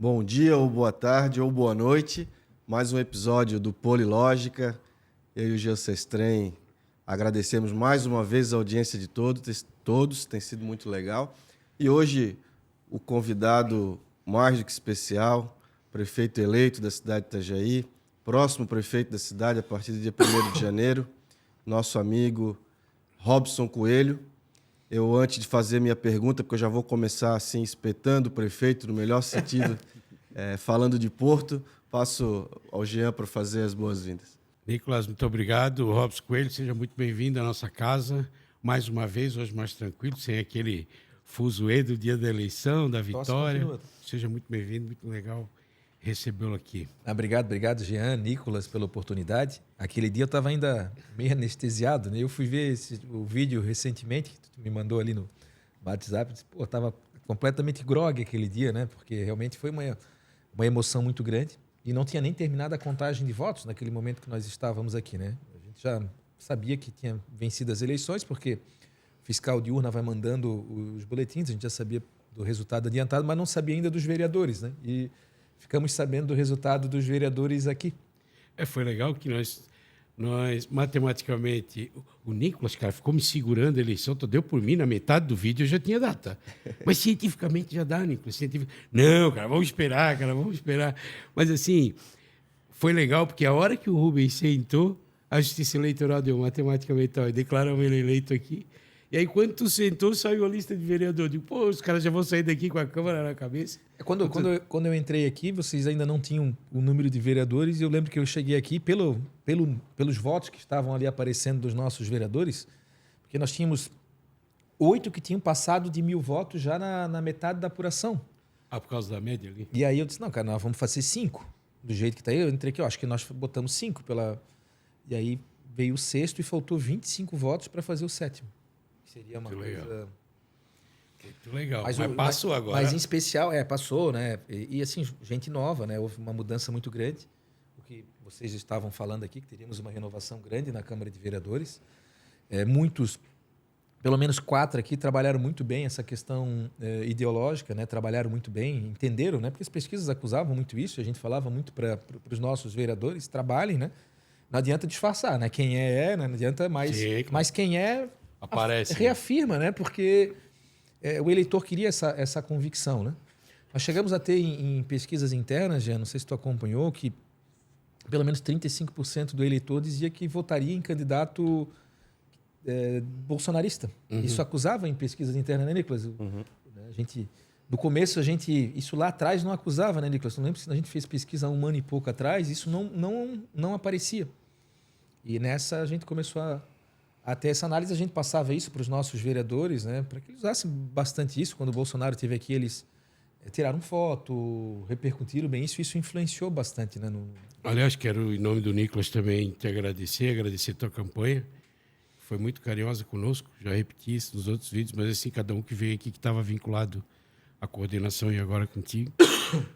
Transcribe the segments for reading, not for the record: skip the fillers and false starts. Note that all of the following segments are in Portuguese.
Bom dia, ou boa tarde, ou boa noite. Mais um episódio do Polilógica. Eu e o Jean Sestrem agradecemos mais uma vez a audiência de todos, tem sido muito legal. E hoje o convidado mais do que especial, prefeito eleito da cidade de Itajaí, próximo prefeito da cidade a partir do dia 1º de janeiro, nosso amigo Robson Coelho. Eu, antes de fazer minha pergunta, porque eu já vou começar assim, espetando o prefeito, no melhor sentido, falando de Porto, passo ao Jean para fazer as boas-vindas. Nicolas, muito obrigado. Robson Coelho, seja muito bem-vindo à nossa casa. Mais uma vez, hoje mais tranquilo, sem aquele fuzuê do dia da eleição, da vitória. Seja muito bem-vindo, muito legal recebê-lo aqui. Obrigado, Jean, Nicolas, pela oportunidade. Aquele dia eu estava ainda meio anestesiado, né? Eu fui ver o vídeo recentemente, que tu me mandou ali no WhatsApp. Eu estava completamente grogue aquele dia, né? Porque realmente foi uma emoção muito grande. E não tinha nem terminado a contagem de votos naquele momento que nós estávamos aqui, né? A gente já sabia que tinha vencido as eleições, porque o fiscal de urna vai mandando os boletins, a gente já sabia do resultado adiantado, mas não sabia ainda dos vereadores, né? E ficamos sabendo do resultado dos vereadores aqui. Foi legal que nós matematicamente, o Nicolas, cara, ficou me segurando a eleição, deu por mim, na metade do vídeo eu já tinha data. Mas cientificamente já dá, Nicolas. Não, cara, vamos esperar. Mas assim, foi legal porque a hora que o Rubens sentou, a Justiça Eleitoral deu matematicamente, declaramos ele eleito aqui. E aí, quando tu sentou, saiu a lista de vereador. Eu digo, pô, os caras já vão sair daqui com a câmera na cabeça. Quando eu entrei aqui, vocês ainda não tinham o número de vereadores. E eu lembro que eu cheguei aqui pelos votos que estavam ali aparecendo dos nossos vereadores, porque nós tínhamos 8 que tinham passado de 1.000 votos já na metade da apuração. Ah, por causa da média ali? E aí eu disse, não, cara, nós vamos fazer 5. Do jeito que está aí, eu entrei aqui, acho que nós botamos 5 E aí veio o sexto e faltou 25 votos para fazer o sétimo. Seria uma coisa... Muito legal, mas passou agora. Mas em especial, passou, né? E assim, gente nova, né? Houve uma mudança muito grande. O que vocês estavam falando aqui, que teríamos uma renovação grande na Câmara de Vereadores. Muitos, pelo menos 4 aqui, trabalharam muito bem essa questão ideológica, né? Trabalharam muito bem, entenderam, né? Porque as pesquisas acusavam muito isso, a gente falava muito para os nossos vereadores, trabalhem, né? Não adianta disfarçar, né? Quem né? Não adianta mais... Sim, claro. Mas quem aparece, reafirma, né? Porque o eleitor queria essa convicção, né? Nós chegamos a ter em pesquisas internas, já não sei se tu acompanhou, que pelo menos 35% do eleitor dizia que votaria em candidato bolsonarista. Uhum. Isso acusava em pesquisas internas, né, Nicolas? Uhum. No começo, isso lá atrás não acusava, né, Nicolas? Não lembro se a gente fez pesquisa há 1 ano e pouco atrás, isso não aparecia. E nessa a gente começou a ter essa análise, a gente passava isso para os nossos vereadores, né, para que eles usassem bastante isso. Quando o Bolsonaro esteve aqui, eles tiraram foto, repercutiram bem isso influenciou bastante. Né, Aliás, quero, em nome do Nicolas, também te agradecer a tua campanha. Foi muito carinhosa conosco, já repeti isso nos outros vídeos, mas assim, cada um que veio aqui que estava vinculado à coordenação e agora contigo,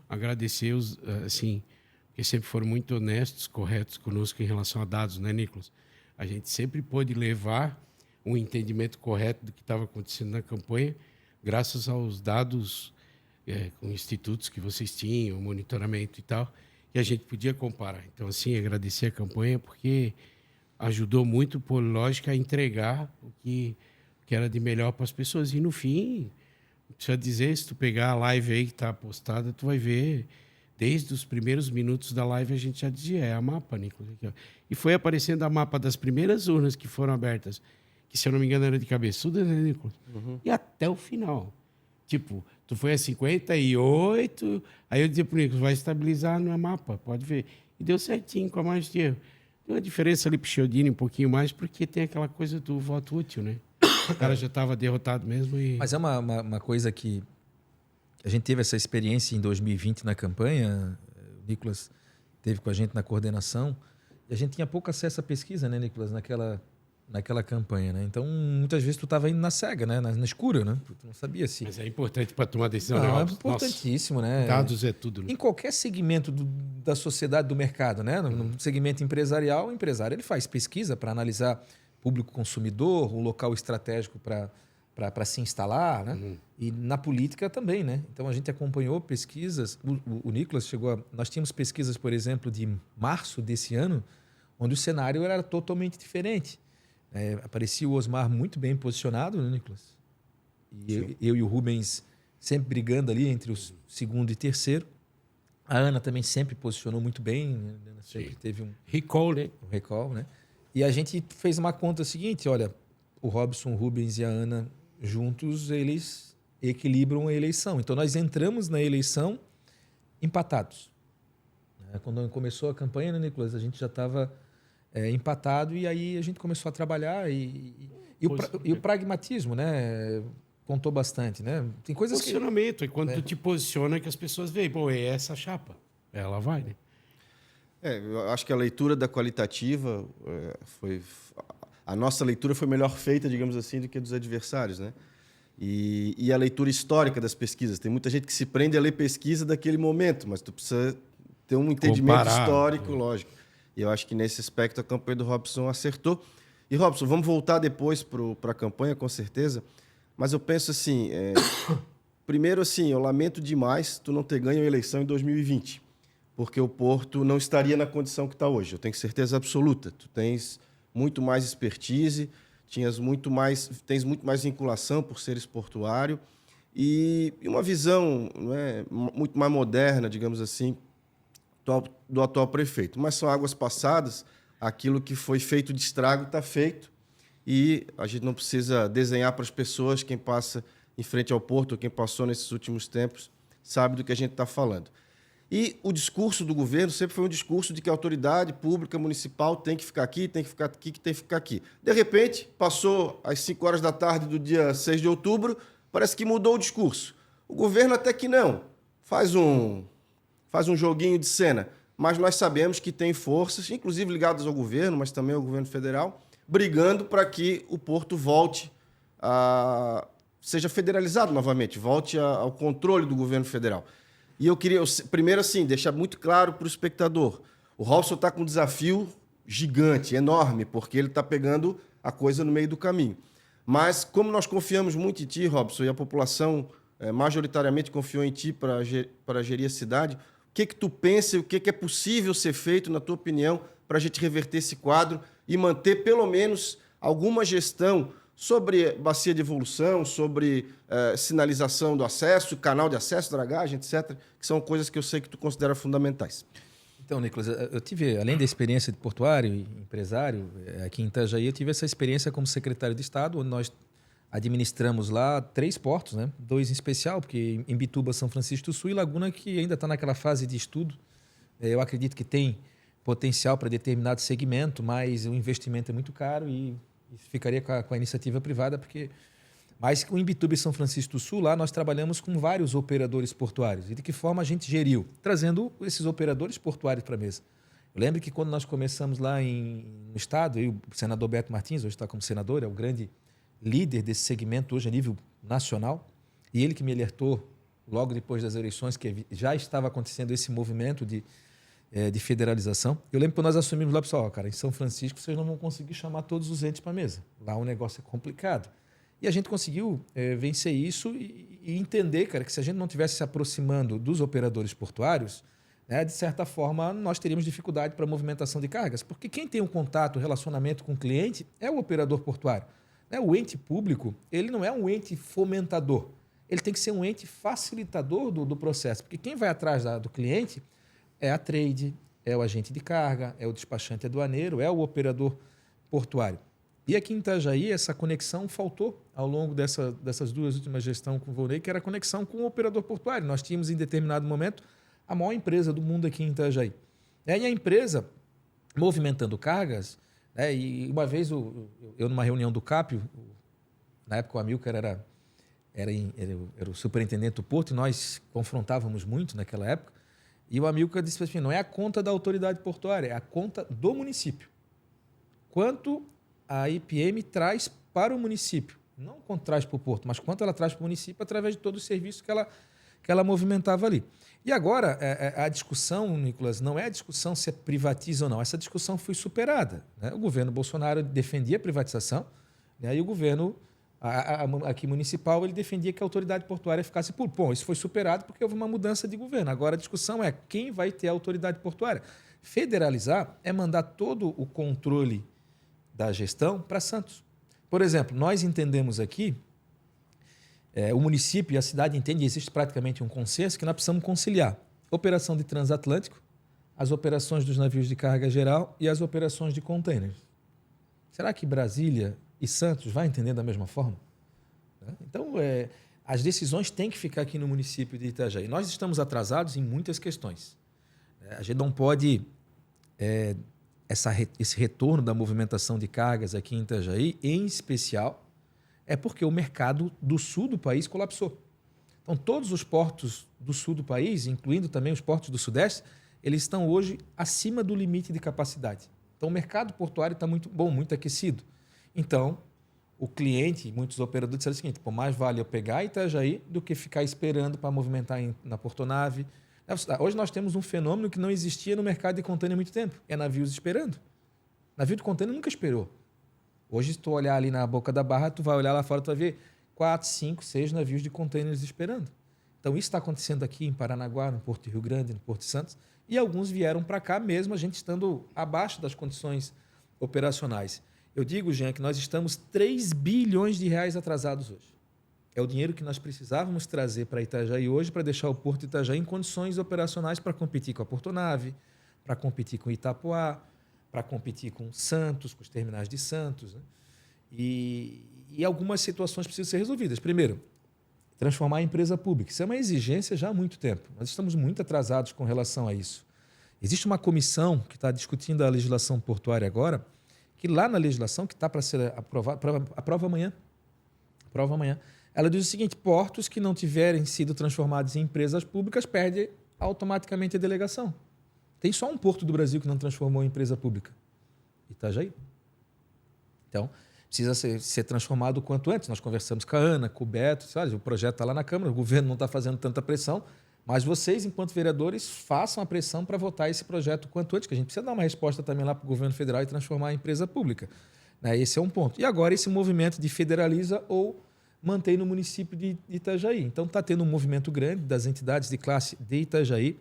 agradecer-os, assim, porque sempre foram muito honestos, corretos conosco em relação a dados, né, Nicolas? A gente sempre pôde levar um entendimento correto do que estava acontecendo na campanha, graças aos dados com institutos que vocês tinham, monitoramento e tal, e a gente podia comparar. Então, assim, agradecer a campanha, porque ajudou muito o Polilógica a entregar o que era de melhor para as pessoas. E, no fim, não precisa dizer, se tu pegar a live aí que está postada, tu vai ver... Desde os primeiros minutos da live a gente já dizia, a mapa, Nicolas. E foi aparecendo a mapa das primeiras urnas que foram abertas, que se eu não me engano era de cabeçuda, né, Nicolas? Uhum. E até o final. Tipo, tu foi a 58, aí eu dizia pro Nicolas, vai estabilizar no mapa, pode ver. E deu certinho com a margem de erro. Deu uma diferença ali pro Chiodini um pouquinho mais, porque tem aquela coisa do voto útil, né? O cara já estava derrotado mesmo. Mas é uma coisa que... A gente teve essa experiência em 2020 na campanha, o Nicolas teve com a gente na coordenação, e a gente tinha pouco acesso à pesquisa, né, Nicolas, naquela campanha, né? Então, muitas vezes tu estava indo na cega, né, na escura, né? Tu não sabia se... Mas é importante para tomar decisão, né? É importantíssimo, né? Dados é tudo. Né? Em qualquer segmento da sociedade, do mercado, né? No segmento empresarial, o empresário ele faz pesquisa para analisar público consumidor, um local estratégico para para se instalar, né? E na política também, né? Então a gente acompanhou pesquisas. O Nicolas nós tínhamos pesquisas, por exemplo, de março desse ano, onde o cenário era totalmente diferente. Aparecia o Osmar muito bem posicionado, né, Nicolas? E eu e o Rubens sempre brigando ali entre o segundo e terceiro. A Ana também sempre posicionou muito bem, né? Sempre teve um recall, né? Né? E a gente fez uma conta seguinte, olha, o Robson, o Rubens e a Ana juntos, eles equilibram a eleição. Então nós entramos na eleição empatados. Quando começou a campanha, né, Nicolas, a gente já estava empatado e aí a gente começou a trabalhar e o pragmatismo, né? Contou bastante, né? Tem coisas posicionamento, e quando tu te posiciona que as pessoas veem, pô, é essa chapa, ela vai, né? Eu acho que a leitura da qualitativa a nossa leitura foi melhor feita, digamos assim, do que a dos adversários, né? E a leitura histórica das pesquisas. Tem muita gente que se prende a ler pesquisa daquele momento, mas tu precisa ter um entendimento histórico, lógico. E eu acho que nesse aspecto a campanha do Robson acertou. E, Robson, vamos voltar depois para a campanha, com certeza. Mas eu penso assim, primeiro assim, eu lamento demais tu não ter ganho a eleição em 2020, porque o Porto não estaria na condição que está hoje. Eu tenho certeza absoluta. Tu tens muito mais expertise, tens muito mais vinculação por seres portuário e uma visão, né, muito mais moderna, digamos assim, do atual prefeito. Mas são águas passadas, aquilo que foi feito de estrago está feito. E a gente não precisa desenhar para as pessoas, quem passa em frente ao Porto, ou quem passou nesses últimos tempos, sabe do que a gente está falando. E o discurso do governo sempre foi um discurso de que a autoridade pública municipal tem que ficar aqui, tem que ficar aqui, tem que ficar aqui. De repente, passou às 5 horas da tarde do dia 6 de outubro, parece que mudou o discurso. O governo até que não. Faz um joguinho de cena. Mas nós sabemos que tem forças, inclusive ligadas ao governo, mas também ao governo federal, brigando para que o Porto seja federalizado novamente, volte ao controle do governo federal. E eu queria, primeiro, assim, deixar muito claro para o espectador, o Robson está com um desafio gigante, enorme, porque ele está pegando a coisa no meio do caminho. Mas, como nós confiamos muito em ti, Robson, e a população majoritariamente confiou em ti para gerir a cidade, o que tu pensa e o que é possível ser feito, na tua opinião, para a gente reverter esse quadro e manter, pelo menos, alguma gestão sobre bacia de evolução, sobre sinalização do acesso, canal de acesso, dragagem, etc., que são coisas que eu sei que tu considera fundamentais. Então, Nicolas, eu tive, além da experiência de portuário e empresário, aqui em Itajaí, eu tive essa experiência como secretário de Estado, onde nós administramos lá 3 portos, né? 2 em especial, porque em Bituba, São Francisco do Sul e Laguna, que ainda está naquela fase de estudo. Eu acredito que tem potencial para determinado segmento, mas o investimento é muito caro e ficaria com a iniciativa privada, porque... Mas em Bituba e São Francisco do Sul, lá nós trabalhamos com vários operadores portuários. E de que forma a gente geriu? Trazendo esses operadores portuários para a mesa. Eu lembro que quando nós começamos lá no Estado, o senador Beto Martins, hoje está como senador, é o grande líder desse segmento hoje a nível nacional, e ele que me alertou logo depois das eleições que já estava acontecendo esse movimento de federalização. Eu lembro que quando nós assumimos lá, pessoal, cara, em São Francisco vocês não vão conseguir chamar todos os entes para a mesa. Lá o negócio é complicado. E a gente conseguiu vencer isso e entender, cara, que se a gente não estivesse se aproximando dos operadores portuários, né, de certa forma, nós teríamos dificuldade para a movimentação de cargas. Porque quem tem um contato, relacionamento com o cliente é o operador portuário. Né? O ente público, ele não é um ente fomentador. Ele tem que ser um ente facilitador do processo. Porque quem vai atrás do cliente é a trade, é o agente de carga, é o despachante aduaneiro, é o operador portuário. E aqui em Itajaí, essa conexão faltou ao longo dessas 2 últimas gestões com o Volney, que era a conexão com o operador portuário. Nós tínhamos, em determinado momento, a maior empresa do mundo aqui em Itajaí. E a empresa, movimentando cargas, né, e uma vez eu numa reunião do CAP, na época o Amilcar era o superintendente do Porto, e nós confrontávamos muito naquela época, e o Amilcar disse assim, não é a conta da autoridade portuária, é a conta do município. Quanto a IPM traz para o município, não quanto traz para o Porto, mas quanto ela traz para o município através de todo o serviço que ela movimentava ali. E agora, a discussão, Nicolas, não é a discussão se privatiza ou não, essa discussão foi superada. Né? O governo Bolsonaro defendia a privatização, né? E o governo Aqui municipal, ele defendia que a autoridade portuária ficasse pública. Bom, isso foi superado porque houve uma mudança de governo. Agora a discussão é quem vai ter a autoridade portuária. Federalizar é mandar todo o controle da gestão para Santos. Por exemplo, nós entendemos aqui, o município e a cidade entendem, existe praticamente um consenso, que nós precisamos conciliar operação de transatlântico, as operações dos navios de carga geral e as operações de containers. Será que Brasília e Santos vai entender da mesma forma? Então, as decisões têm que ficar aqui no município de Itajaí. Nós estamos atrasados em muitas questões. A gente não pode... esse retorno da movimentação de cargas aqui em Itajaí, em especial, é porque o mercado do sul do país colapsou. Então, todos os portos do sul do país, incluindo também os portos do sudeste, eles estão hoje acima do limite de capacidade. Então, o mercado portuário está muito bom, muito aquecido. Então, o cliente, muitos operadores disseram o seguinte: pô, mais vale eu pegar Itajaí do que ficar esperando para movimentar na portonave. Hoje nós temos um fenômeno que não existia no mercado de contêiner há muito tempo. É navios esperando. Navio de contêiner nunca esperou. Hoje, se tu olhar ali na boca da barra, tu vai olhar lá fora, tu vai ver 4, 5, 6 navios de contêineres esperando. Então, isso está acontecendo aqui em Paranaguá, no Porto de Rio Grande, no Porto de Santos, e alguns vieram para cá mesmo, a gente estando abaixo das condições operacionais. Eu digo, Jean, que nós estamos 3 bilhões de reais atrasados hoje. É o dinheiro que nós precisávamos trazer para Itajaí hoje para deixar o Porto de Itajaí em condições operacionais para competir com a Portonave, para competir com Itapoá, para competir com Santos, com os terminais de Santos. Né? E algumas situações precisam ser resolvidas. Primeiro, transformar a empresa pública. Isso é uma exigência já há muito tempo. Nós estamos muito atrasados com relação a isso. Existe uma comissão que está discutindo a legislação portuária agora, que lá na legislação, que está para ser aprovada, aprova amanhã, ela diz o seguinte: portos que não tiverem sido transformados em empresas públicas perdem automaticamente a delegação. Tem só um porto do Brasil que não transformou em empresa pública: Itajaí. Então, precisa ser transformado o quanto antes. Nós conversamos com a Ana, com o Beto, o projeto está lá na Câmara, o governo não está fazendo tanta pressão, mas vocês, enquanto vereadores, façam a pressão para votar esse projeto o quanto antes, que a gente precisa dar uma resposta também lá para o governo federal e transformar em empresa pública. Esse é um ponto. E agora esse movimento de federaliza ou mantém no município de Itajaí. Então está tendo um movimento grande das entidades de classe de Itajaí,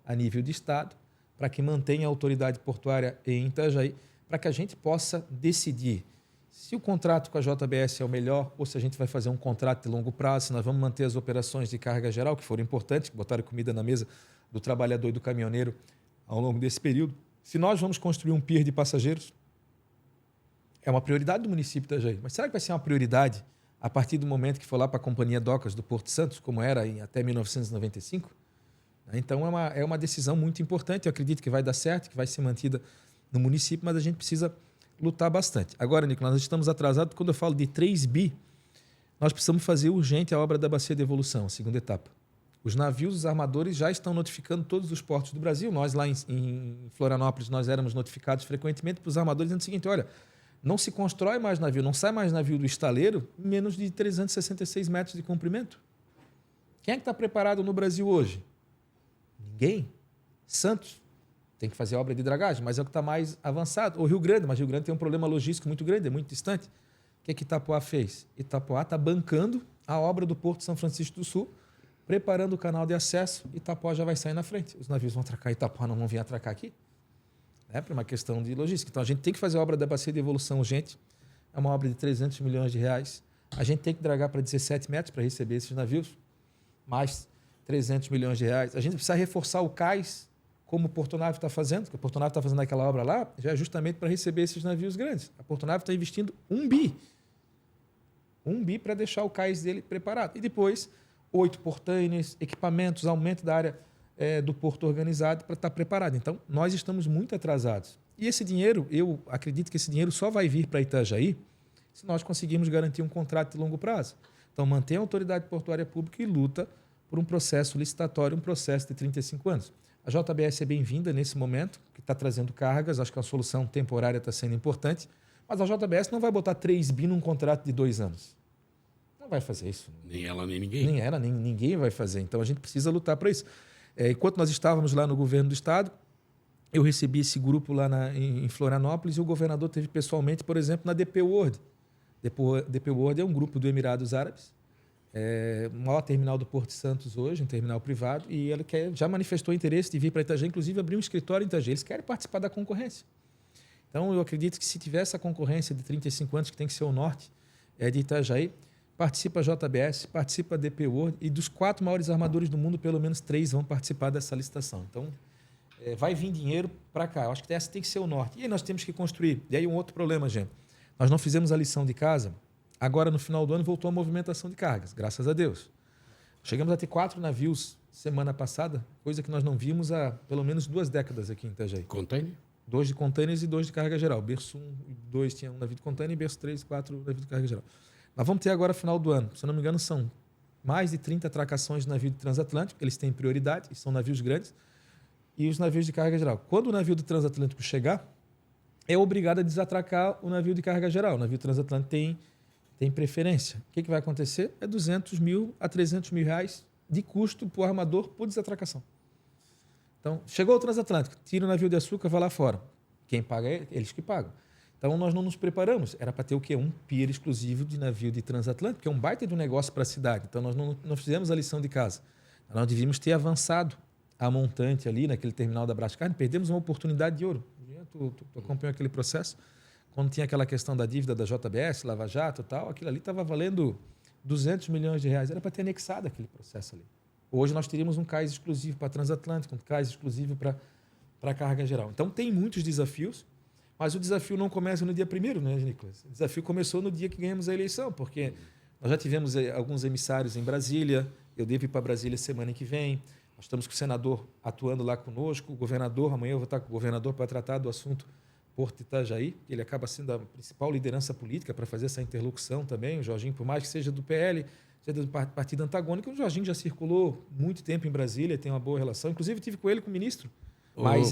a nível de Estado, para que mantenha a autoridade portuária em Itajaí, para que a gente possa decidir se o contrato com a JBS é o melhor ou se a gente vai fazer um contrato de longo prazo, se nós vamos manter as operações de carga geral, que foram importantes, que botaram comida na mesa do trabalhador e do caminhoneiro ao longo desse período. Se nós vamos construir um pier de passageiros, é uma prioridade do município de Itajaí. Mas será que vai ser uma prioridade a partir do momento que for lá para a Companhia Docas do Porto Santos, como era até 1995? Então, é uma decisão muito importante. Eu acredito que vai dar certo, que vai ser mantida no município, mas a gente precisa lutar bastante. Agora, Nicolas, nós estamos atrasados. Quando eu falo de 3 bi, nós precisamos fazer urgente a obra da Bacia de Evolução, a segunda etapa. Os navios, os armadores já estão notificando todos os portos do Brasil. Nós lá em Florianópolis, nós éramos notificados frequentemente para os armadores dizendo o seguinte: olha, não se constrói mais navio, não sai mais navio do estaleiro em menos de 366 metros de comprimento. Quem é que está preparado no Brasil hoje? Ninguém. Santos tem que fazer obra de dragagem, mas é o que está mais avançado. O Rio Grande, mas o Rio Grande tem um problema logístico muito grande, é muito distante. O que Itapoá fez? Itapoá está bancando a obra do Porto de São Francisco do Sul, preparando o canal de acesso. Itapoá já vai sair na frente. Os navios vão atracar Itapoá, não vão vir atracar aqui. Para uma questão de logística. Então, a gente tem que fazer a obra da Bacia de Evolução urgente. É uma obra de 300 milhões de reais. A gente tem que dragar para 17 metros para receber esses navios. Mais 300 milhões de reais. A gente precisa reforçar o cais, como o Portonave está fazendo, porque a Portonave está fazendo aquela obra lá, já é justamente para receber esses navios grandes. A Portonave está investindo 1 bi. 1 bi para deixar o cais dele preparado. E depois, 8 portainers, equipamentos, aumento da área do porto organizado para estar preparado. Então, nós estamos muito atrasados. E esse dinheiro, eu acredito que esse dinheiro só vai vir para Itajaí se nós conseguirmos garantir um contrato de longo prazo. Então, mantém a autoridade portuária pública e luta por um processo licitatório, um processo de 35 anos. A JBS é bem-vinda nesse momento, que está trazendo cargas, acho que a solução temporária está sendo importante, mas a JBS não vai botar 3 bi num contrato de 2 anos. Não vai fazer isso. Nem ela, nem ninguém. Nem ela, nem ninguém vai fazer. Então, a gente precisa lutar para isso. Enquanto nós estávamos lá no governo do Estado, eu recebi esse grupo lá em Florianópolis e o governador teve pessoalmente, por exemplo, na DP World, DP World é um grupo do Emirados Árabes, o maior terminal do Porto de Santos hoje, um terminal privado, e ele já manifestou interesse de vir para Itajaí, inclusive abrir um escritório em Itajaí. Eles querem participar da concorrência. Então, eu acredito que se tiver essa concorrência de 35 anos, que tem que ser o norte de Itajaí, participa a JBS, participa a DP World, e dos 4 maiores armadores do mundo, pelo menos 3 vão participar dessa licitação. Então, vai vir dinheiro para cá. Eu acho que essa tem que ser o norte. E aí nós temos que construir. E aí um outro problema, gente. Nós não fizemos a lição de casa. Agora, no final do ano, voltou a movimentação de cargas, graças a Deus. Chegamos a ter 4 navios semana passada, coisa que nós não vimos há pelo menos 2 décadas aqui em Itajaí. Container? 2 de containers e 2 de carga geral. Berço 1 e 2 tinha um navio de container e berço 3 e 4 navio de carga geral. Nós vamos ter agora, final do ano, se eu não me engano, são mais de 30 atracações de navio de transatlântico, eles têm prioridade, são navios grandes, e os navios de carga geral. Quando o navio do transatlântico chegar, é obrigado a desatracar o navio de carga geral. O navio transatlântico tem preferência. O que vai acontecer? É 200 mil a 300 mil reais de custo para o armador por desatracação. Então, chegou o transatlântico, tira o navio de açúcar, vai lá fora. Quem paga é eles que pagam. Então, nós não nos preparamos. Era para ter o quê? Um pier exclusivo de navio de transatlântico, que é um baita de um negócio para a cidade. Então, nós não fizemos a lição de casa. Nós devíamos ter avançado a montante ali naquele terminal da Brascarne. Perdemos uma oportunidade de ouro. Tu acompanhou aquele processo? Quando tinha aquela questão da dívida da JBS, Lava Jato e tal, aquilo ali estava valendo 200 milhões de reais. Era para ter anexado aquele processo ali. Hoje nós teríamos um cais exclusivo para transatlântico, um cais exclusivo para carga geral. Então, tem muitos desafios, mas o desafio não começa no dia 1º, né, Nicolas? O desafio começou no dia que ganhamos a eleição, porque nós já tivemos alguns emissários em Brasília, eu devo ir para Brasília semana que vem, nós estamos com o senador atuando lá conosco, o governador, amanhã eu vou estar com o governador para tratar do assunto Porto Itajaí, ele acaba sendo a principal liderança política para fazer essa interlocução também, o Jorginho, por mais que seja do PL, seja do partido antagônico, o Jorginho já circulou muito tempo em Brasília, tem uma boa relação, inclusive tive com ele, com o ministro, mas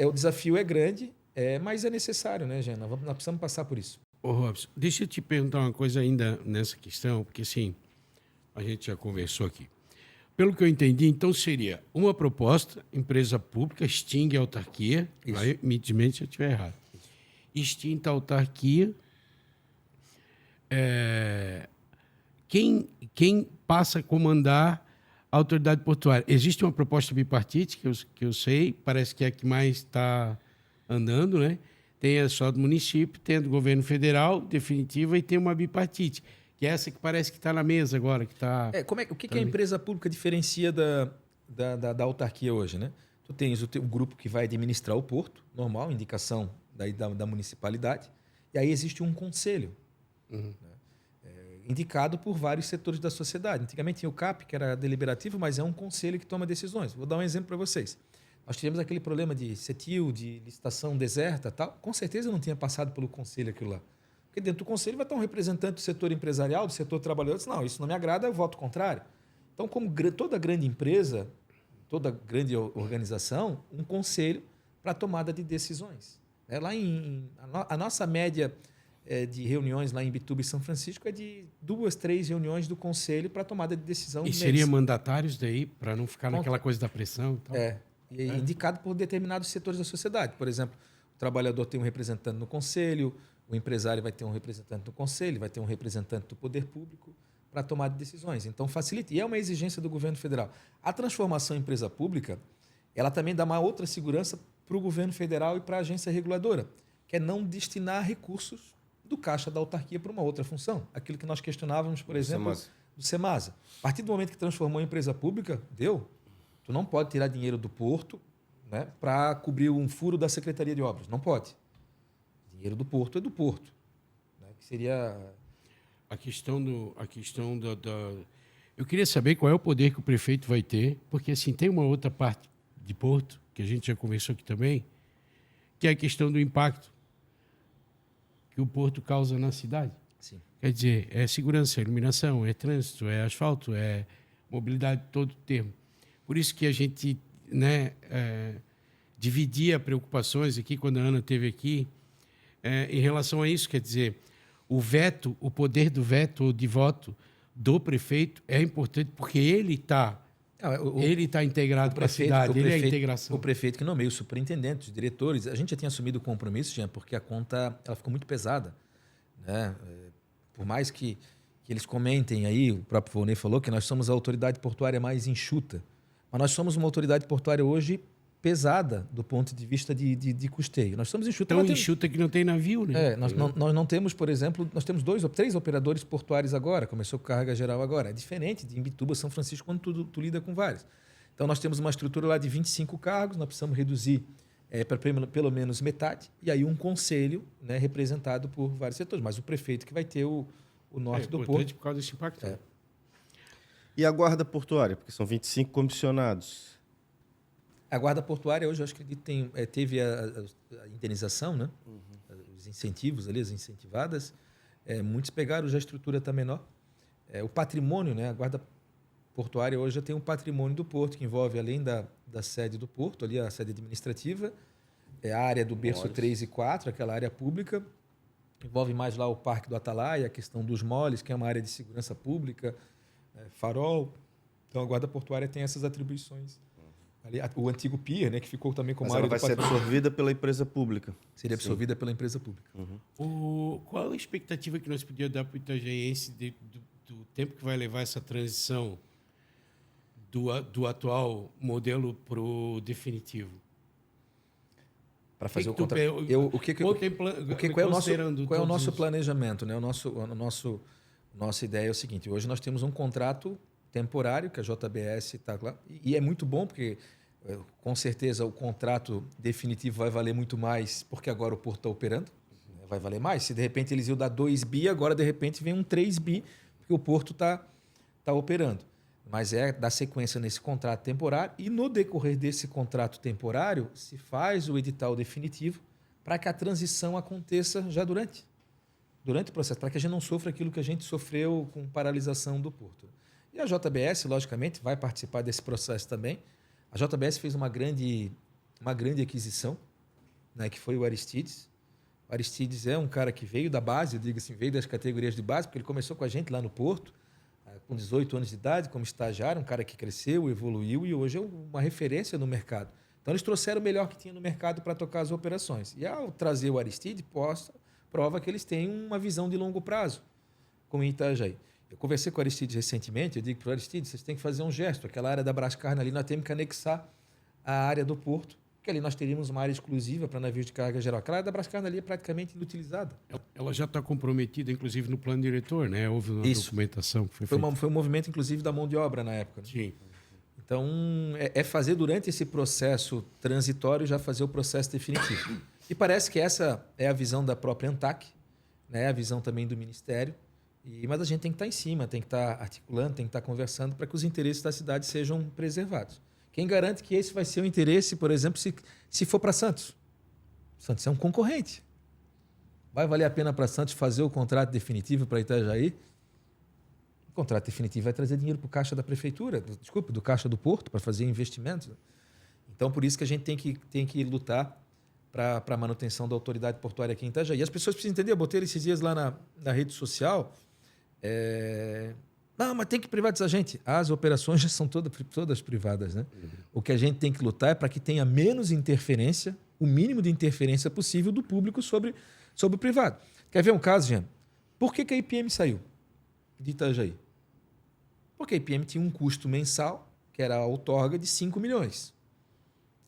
o desafio é grande, mas é necessário, né, Gena? Nós precisamos passar por isso. Ô, Robson, deixa eu te perguntar uma coisa ainda nessa questão, porque assim, a gente já conversou aqui. Pelo que eu entendi, então seria uma proposta, empresa pública, extingue a autarquia, vai, me mente se eu estiver errado. Extinta a autarquia, quem passa a comandar a autoridade portuária? Existe uma proposta bipartite, que eu sei, parece que é a que mais está andando, né? Tem a só do município, tem a do governo federal, definitiva, e tem uma bipartite, que é essa que parece que está na mesa agora. Que tá, o que a empresa pública diferencia da autarquia hoje, né? Tu tens o grupo que vai administrar o porto, normal, indicação da municipalidade, e aí existe um conselho, né? Indicado por vários setores da sociedade. Antigamente tinha o CAP, que era deliberativo, mas é um conselho que toma decisões. Vou dar um exemplo para vocês. Nós tivemos aquele problema de CETIL, de licitação deserta, tal. Com certeza não tinha passado pelo conselho aquilo lá. Porque dentro do conselho vai estar um representante do setor empresarial, do setor trabalhador, diz, não, isso não me agrada, eu voto contrário. Então, como toda grande empresa, toda grande organização, um conselho para tomada de decisões. A nossa média de reuniões lá em Bituba e São Francisco é de 2, 3 reuniões do conselho para tomada de decisão. E seria mandatários daí, para não ficar naquela coisa da pressão? Tal. Indicado por determinados setores da sociedade. Por exemplo, o trabalhador tem um representante no conselho, o empresário vai ter um representante no conselho, vai ter um representante do poder público para tomar decisões. Então, facilita. E é uma exigência do governo federal. A transformação em empresa pública, ela também dá uma outra segurança para o governo federal e para a agência reguladora, que é não destinar recursos do caixa da autarquia para uma outra função. Aquilo que nós questionávamos, por exemplo, do Semasa. A partir do momento que transformou em empresa pública, tu não pode tirar dinheiro do porto, né, para cobrir um furo da Secretaria de Obras. Não pode. O dinheiro do porto é do porto. Né, que seria... A questão da... Eu queria saber qual é o poder que o prefeito vai ter, porque assim, tem uma outra parte de porto, que a gente já conversou aqui também, que é a questão do impacto que o porto causa na cidade. Sim. Quer dizer, é segurança, é iluminação, é trânsito, é asfalto, é mobilidade, todo o termo. Por isso que a gente, né, dividia preocupações aqui, quando a Ana esteve aqui, em relação a isso. Quer dizer, o poder do veto ou de voto do prefeito é importante porque ele está integrado para a cidade, ele é a integração. O prefeito que nomeia o superintendente, os diretores. A gente já tinha assumido o compromisso, Jean, porque a conta ela ficou muito pesada, né? por mais que eles comentem aí, o próprio Volney falou que nós somos a autoridade portuária mais enxuta, mas nós somos uma autoridade portuária hoje pesada do ponto de vista de custeio. Nós somos enxuta. Tão enxuta que não tem navio, né? Nós não temos, por exemplo, nós temos 2 ou 3 operadores portuários agora, começou com carga geral agora. É diferente de Imbituba, São Francisco, quando tu lida com vários. Então, nós temos uma estrutura lá de 25 cargos, nós precisamos reduzir para pelo menos metade, e aí um conselho, né, representado por vários setores, mas o prefeito que vai ter o norte do porto. Por causa desse impacto. E a guarda portuária? Porque são 25 comissionados. A guarda portuária hoje, eu acho que teve a indenização, né? Os incentivos ali, as incentivadas. Muitos pegaram, já a estrutura está menor. O patrimônio, né? A guarda portuária hoje já tem um patrimônio do porto, que envolve, além da sede do porto, ali a sede administrativa, a área do berço 3 e 4, aquela área pública. Envolve mais lá o Parque do Atalaia, a questão dos moles, que é uma área de segurança pública, farol. Então, a guarda portuária tem essas atribuições. Ali, o antigo pier, né, que ficou também como área do patrimônio. Vai ser absorvida pela empresa pública. Seria absorvida pela empresa pública. Qual a expectativa que nós podíamos dar para o Itajaiense do tempo que vai levar essa transição do atual modelo para o definitivo? Para fazer o contrato. Qual é o nosso planejamento? Né? Nossa ideia é o seguinte: hoje nós temos um contrato temporário, que a JBS está lá, e é muito bom, porque com certeza o contrato definitivo vai valer muito mais, porque agora o porto está operando, vai valer mais. Se de repente eles iam dar 2 bi, agora de repente vem um 3 bi, porque o porto está operando. Mas é dar sequência nesse contrato temporário, e no decorrer desse contrato temporário se faz o edital definitivo para que a transição aconteça já durante o processo, para que a gente não sofra aquilo que a gente sofreu com paralisação do porto. E a JBS, logicamente, vai participar desse processo também. A JBS fez uma grande aquisição, né, que foi o Aristides. O Aristides é um cara que veio da base, eu digo assim, veio das categorias de base, porque ele começou com a gente lá no Porto, com 18 anos de idade, como estagiário, um cara que cresceu, evoluiu e hoje é uma referência no mercado. Então, eles trouxeram o melhor que tinha no mercado para tocar as operações. E ao trazer o Aristides, prova que eles têm uma visão de longo prazo, como em Itajaí. Eu conversei com o Aristides recentemente, eu digo para o Aristides, vocês têm que fazer um gesto. Aquela área da Brascarne ali, nós temos que anexar a área do porto, que ali nós teríamos uma área exclusiva para navios de carga geral. Aquela área da Brascarne ali é praticamente inutilizada. Ela já está comprometida, inclusive, no plano diretor, né? Houve uma documentação que foi feita. Foi um movimento, inclusive, da mão de obra na época. Né? Sim. Então, é fazer durante esse processo transitório já fazer o processo definitivo. E parece que essa é a visão da própria ANTAC, né? A visão também do Ministério. Mas a gente tem que estar em cima, tem que estar articulando, tem que estar conversando para que os interesses da cidade sejam preservados. Quem garante que esse vai ser o interesse, por exemplo, se for para Santos? Santos é um concorrente. Vai valer a pena para Santos fazer o contrato definitivo para Itajaí? O contrato definitivo vai trazer dinheiro para o caixa da prefeitura, do caixa do porto, para fazer investimentos. Então, por isso que a gente tem que lutar para a manutenção da autoridade portuária aqui em Itajaí. E as pessoas precisam entender, eu botei esses dias lá na rede social, não, mas tem que privatizar a gente. As operações já são todas privadas. Né? O que a gente tem que lutar é para que tenha menos interferência, o mínimo de interferência possível do público sobre o privado. Quer ver um caso, Jean? Por que a IPM saiu de Itajaí? Porque a IPM tinha um custo mensal, que era a outorga, de 5 milhões.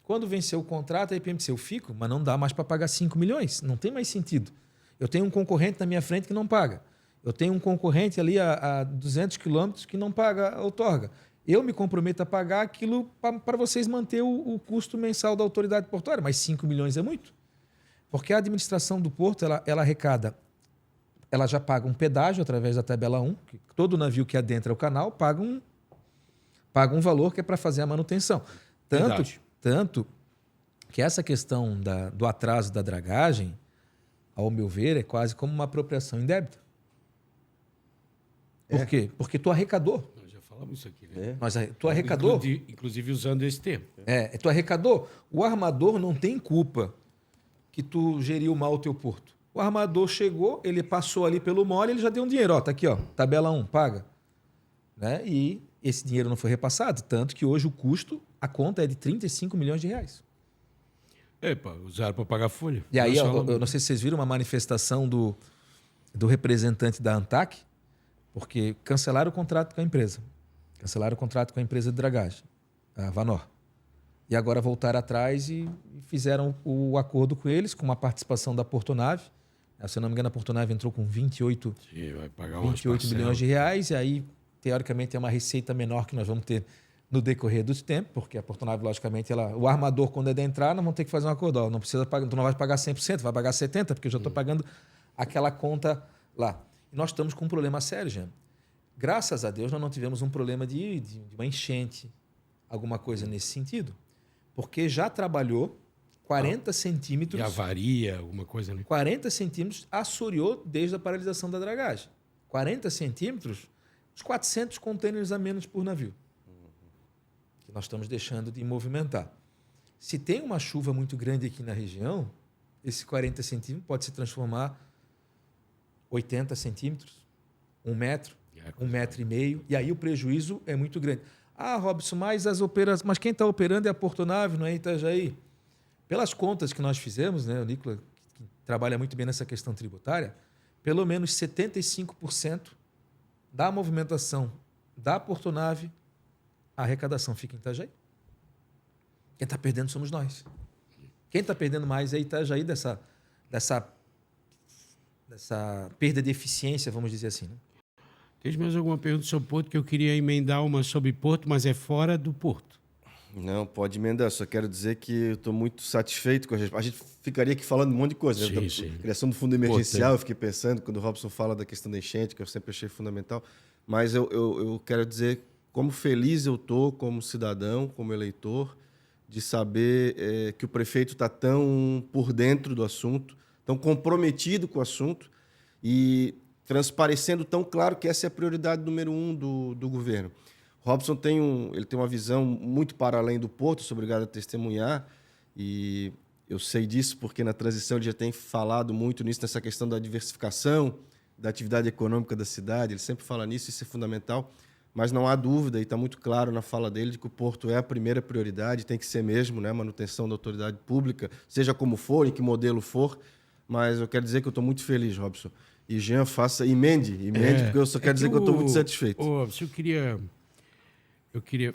Quando venceu o contrato, a IPM disse, eu fico, mas não dá mais para pagar 5 milhões. Não tem mais sentido. Eu tenho um concorrente na minha frente que não paga. Eu tenho um concorrente ali a 200 quilômetros que não paga a outorga. Eu me comprometo a pagar aquilo para vocês manter o custo mensal da autoridade portuária, mas 5 milhões é muito. Porque a administração do porto, ela arrecada, ela já paga um pedágio através da tabela 1, que todo navio que adentra o canal paga um valor que é para fazer a manutenção. Tanto que essa questão do atraso da dragagem, ao meu ver, é quase como uma apropriação indébita. Por quê? Porque tu arrecadou. Nós já falamos isso aqui, né? Tu arrecadou. Inclusive usando esse termo. Tu arrecadou. O armador não tem culpa que tu geriu mal o teu porto. O armador chegou, ele passou ali pelo mole, ele já deu um dinheiro. Ó, tá aqui, ó, tabela 1, paga. Né? E esse dinheiro não foi repassado. Tanto que hoje o custo, a conta é de 35 milhões de reais. Usaram para pagar folha. E aí, eu não sei se vocês viram uma manifestação do do representante da ANTAC, porque cancelaram o contrato com a empresa. Cancelaram o contrato com a empresa de dragagem, a Vanor. E agora voltaram atrás e fizeram o acordo com eles, com uma participação da Portonave. Se eu não me engano, a Portonave entrou com 28 vai pagar 28 milhões de reais, e aí, teoricamente, é uma receita menor que nós vamos ter no decorrer dos tempos, porque a Portonave, logicamente, o armador, quando é de entrar, nós vamos ter que fazer um acordo. Ó, não precisa pagar, tu não vai pagar 100%, vai pagar 70%, porque eu já estou pagando aquela conta lá. E nós estamos com um problema sério, Jean. Graças a Deus, nós não tivemos um problema de uma enchente, alguma coisa nesse sentido, porque já trabalhou 40 centímetros... E avaria, alguma coisa, né? 40 centímetros assoreou desde a paralisação da dragagem. 40 centímetros, uns 400 contêineres a menos por navio. Que nós estamos deixando de movimentar. Se tem uma chuva muito grande aqui na região, esse 40 centímetros pode se transformar 80 centímetros, 1 metro, 1,5 metro, e aí o prejuízo é muito grande. Ah, Robson, mas quem está operando é a Portonave, não é Itajaí? Pelas contas que nós fizemos, né, o Nicolas, que trabalha muito bem nessa questão tributária, pelo menos 75% da movimentação da Portonave, a arrecadação fica em Itajaí. Quem está perdendo somos nós. Quem está perdendo mais é Itajaí dessa perda de eficiência, vamos dizer assim. Né? Tem mais alguma pergunta sobre Porto que eu queria emendar uma sobre Porto, mas é fora do Porto. Não, pode emendar. Só quero dizer que eu estou muito satisfeito com a gente. A gente ficaria aqui falando um monte de coisa. Sim, Da sim. criação do fundo emergencial, eu fiquei pensando, quando o Robson fala da questão da enchente, que eu sempre achei fundamental. Mas eu quero dizer como feliz eu estou como cidadão, como eleitor, de saber que o prefeito está tão por dentro do assunto, tão comprometido com o assunto e transparecendo tão claro que essa é a prioridade número 1 do governo. Robson tem uma visão muito para além do Porto, sou obrigado a testemunhar, e eu sei disso porque na transição ele já tem falado muito nisso, nessa questão da diversificação da atividade econômica da cidade, ele sempre fala nisso, isso é fundamental, mas não há dúvida, e está muito claro na fala dele, de que o Porto é a primeira prioridade, tem que ser mesmo, né, manutenção da autoridade pública, seja como for, em que modelo for, mas eu quero dizer que eu estou muito feliz, Robson. E Jean, emende, porque eu só quero dizer que eu estou muito satisfeito.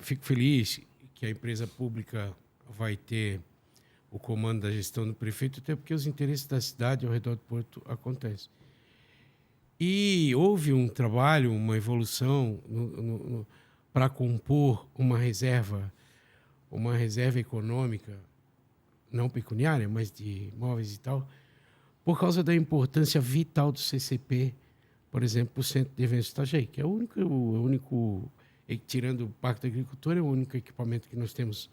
Fico feliz que a empresa pública vai ter o comando da gestão do prefeito, até porque os interesses da cidade ao redor do Porto acontecem. E houve um trabalho, uma evolução para compor uma reserva econômica, não pecuniária, mas de imóveis e tal, por causa da importância vital do CCP, por exemplo, o Centro de Eventos Itajaí, que é o único, tirando o Parque da Agricultura, é o único equipamento que nós temos,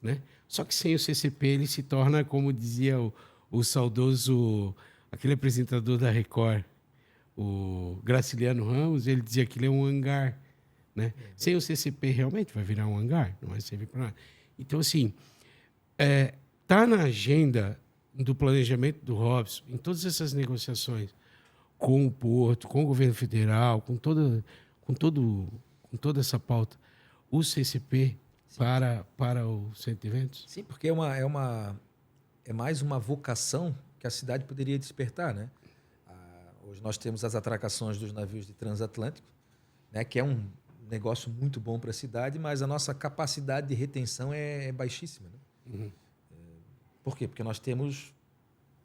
né? Só que sem o CCP ele se torna, como dizia o saudoso, aquele apresentador da Record, o Graciliano Ramos, ele dizia que ele é um hangar, né? Sem o CCP realmente vai virar um hangar, não vai servir para nada. Então, assim, tá na agenda do planejamento do Robson, em todas essas negociações com o Porto, com o governo federal, com toda essa pauta, o CCP para o Centro de Eventos? Sim, porque é mais uma vocação que a cidade poderia despertar, né? Hoje nós temos as atracações dos navios de transatlântico, né, que é um negócio muito bom para a cidade, mas a nossa capacidade de retenção é baixíssima. Né? Uhum. Por quê? Porque nós temos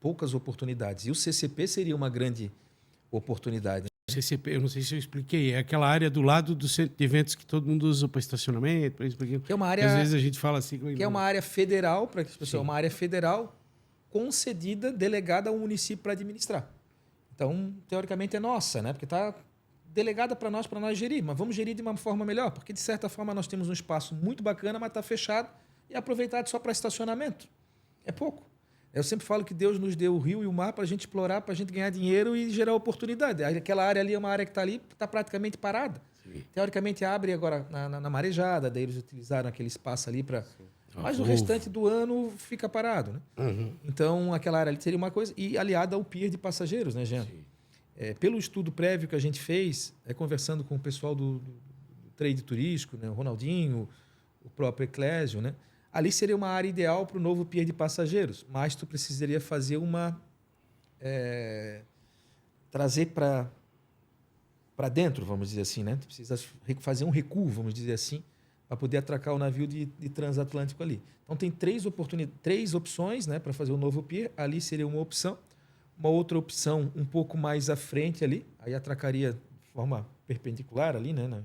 poucas oportunidades. E o CCP seria uma grande oportunidade. O CCP, eu não sei se eu expliquei, é aquela área do lado do centro de eventos que todo mundo usa para estacionamento, para isso, para aquilo. Que é uma área, às vezes a gente fala assim... Que é uma área federal, para as pessoas, uma área federal concedida, delegada ao município para administrar. Então, teoricamente, é nossa, né? Porque está delegada para nós gerir, mas vamos gerir de uma forma melhor, porque, de certa forma, nós temos um espaço muito bacana, mas está fechado e aproveitado só para estacionamento. É pouco. Eu sempre falo que Deus nos deu o rio e o mar para a gente explorar, para a gente ganhar dinheiro e gerar oportunidade. Aquela área ali é uma área que está ali, está praticamente parada. Sim. Teoricamente, abre agora na marejada, daí eles utilizaram aquele espaço ali para... Mas o restante do ano fica parado, né? Uhum. Então, aquela área ali seria uma coisa... E aliada ao pier de passageiros, né, Jean? Pelo estudo prévio que a gente fez, conversando com o pessoal do trade turístico, né, o Ronaldinho, o próprio Eclésio, né? Ali seria uma área ideal para o novo pier de passageiros, mas tu precisaria fazer trazer para dentro, vamos dizer assim, né? Tu precisa fazer um recuo, vamos dizer assim, para poder atracar o navio de transatlântico ali. Então tem três opções, né, para fazer o novo pier. Ali seria uma opção. Uma outra opção um pouco mais à frente ali, aí atracaria de forma perpendicular ali, né?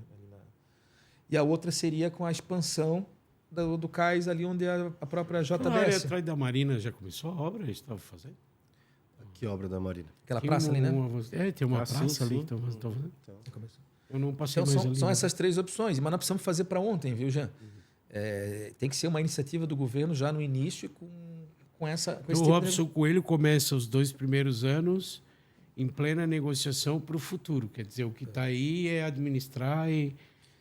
E a outra seria com a expansão do cais ali onde a própria JBS. A área atrás da Marina já começou a obra? Eles estavam fazendo? Que obra da Marina? Aquela praça ali, né? Tem uma sim, praça ali sim. que estão fazendo. Então, Eu não passei Então, mais ali. são né? essas três opções, mas nós precisamos fazer para ontem, viu, Jean? Tem que ser uma iniciativa do governo já no início com esse O tipo Robson Coelho começa os 2 primeiros anos em plena negociação para o futuro. Quer dizer, o que está aí é administrar e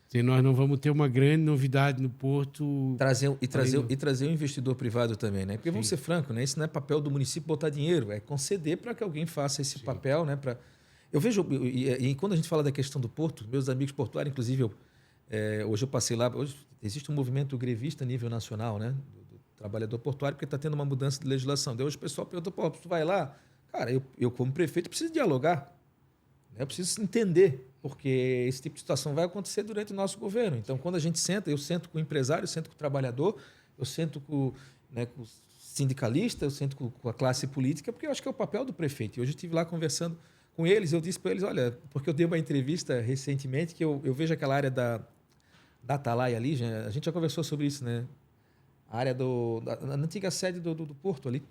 dizer, nós não vamos ter uma grande novidade no Porto. trazer o investidor privado também, né? Porque vamos ser francos, né? Isso não é papel do município botar dinheiro, é conceder para que alguém faça esse papel, né? Eu vejo, e quando a gente fala da questão do Porto, meus amigos portuários, inclusive, hoje eu passei lá, hoje existe um movimento grevista a nível nacional, né? Do trabalhador portuário, porque está tendo uma mudança de legislação. Daí hoje o pessoal pergunta, pô, tu vai lá? Cara, eu como prefeito preciso dialogar, né? Eu preciso entender, porque esse tipo de situação vai acontecer durante o nosso governo. Então, quando a gente senta, eu sento com o empresário, eu sento com o trabalhador, eu sento com o sindicalista, eu sento com a classe política, porque eu acho que é o papel do prefeito. E hoje eu estive lá conversando com eles, eu disse para eles, olha, porque eu dei uma entrevista recentemente que eu vejo aquela área da Atalaia ali, a gente já conversou sobre isso, né? A área da antiga sede do Porto ali.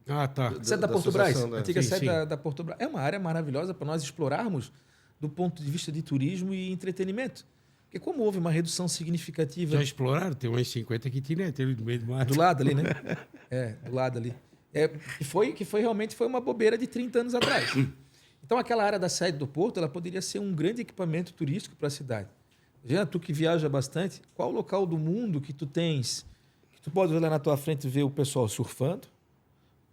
Ah, tá. Sede da Porto Brás, associação, né? antiga Sim, sede sim. da Porto Brás. É uma área maravilhosa para nós explorarmos do ponto de vista de turismo e entretenimento. Porque como houve uma redução significativa... Já exploraram? Tem umas 50 kitnet ali no meio do mato. Do lado ali, né? Do lado ali. Que foi realmente uma bobeira de 30 anos atrás. Então, aquela área da sede do Porto, ela poderia ser um grande equipamento turístico para a cidade. Já tu que viaja bastante, qual local do mundo que tu tens, que tu pode olhar na tua frente e ver o pessoal surfando,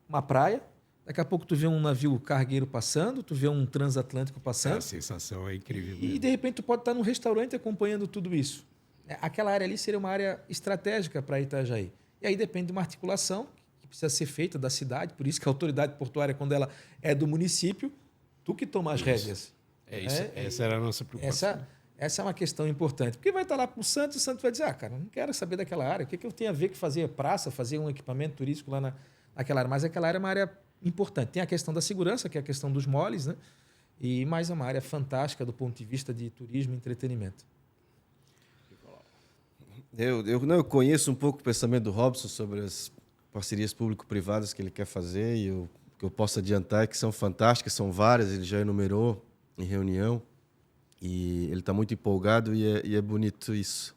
uma praia, daqui a pouco tu vê um navio cargueiro passando, tu vê um transatlântico passando, A sensação é incrível. e mesmo. de repente tu pode estar num restaurante acompanhando tudo isso. Aquela área ali seria uma área estratégica para Itajaí. E aí depende de uma articulação que precisa ser feita da cidade, por isso que a autoridade portuária, quando ela é do município, tu que toma as rédeas. Essa era a nossa preocupação. Essa é uma questão importante. Porque vai estar lá com o Santos vai dizer, cara, não quero saber daquela área. O que eu tenho a ver com fazer praça, fazer um equipamento turístico lá naquela área? Mas aquela área é uma área importante. Tem a questão da segurança, que é a questão dos moles, né? E mais é uma área fantástica do ponto de vista de turismo e entretenimento. Eu conheço um pouco o pensamento do Robson sobre as parcerias público-privadas que ele quer fazer e o que eu posso adiantar é que são fantásticas, são várias, ele já enumerou em reunião e ele está muito empolgado e é bonito isso.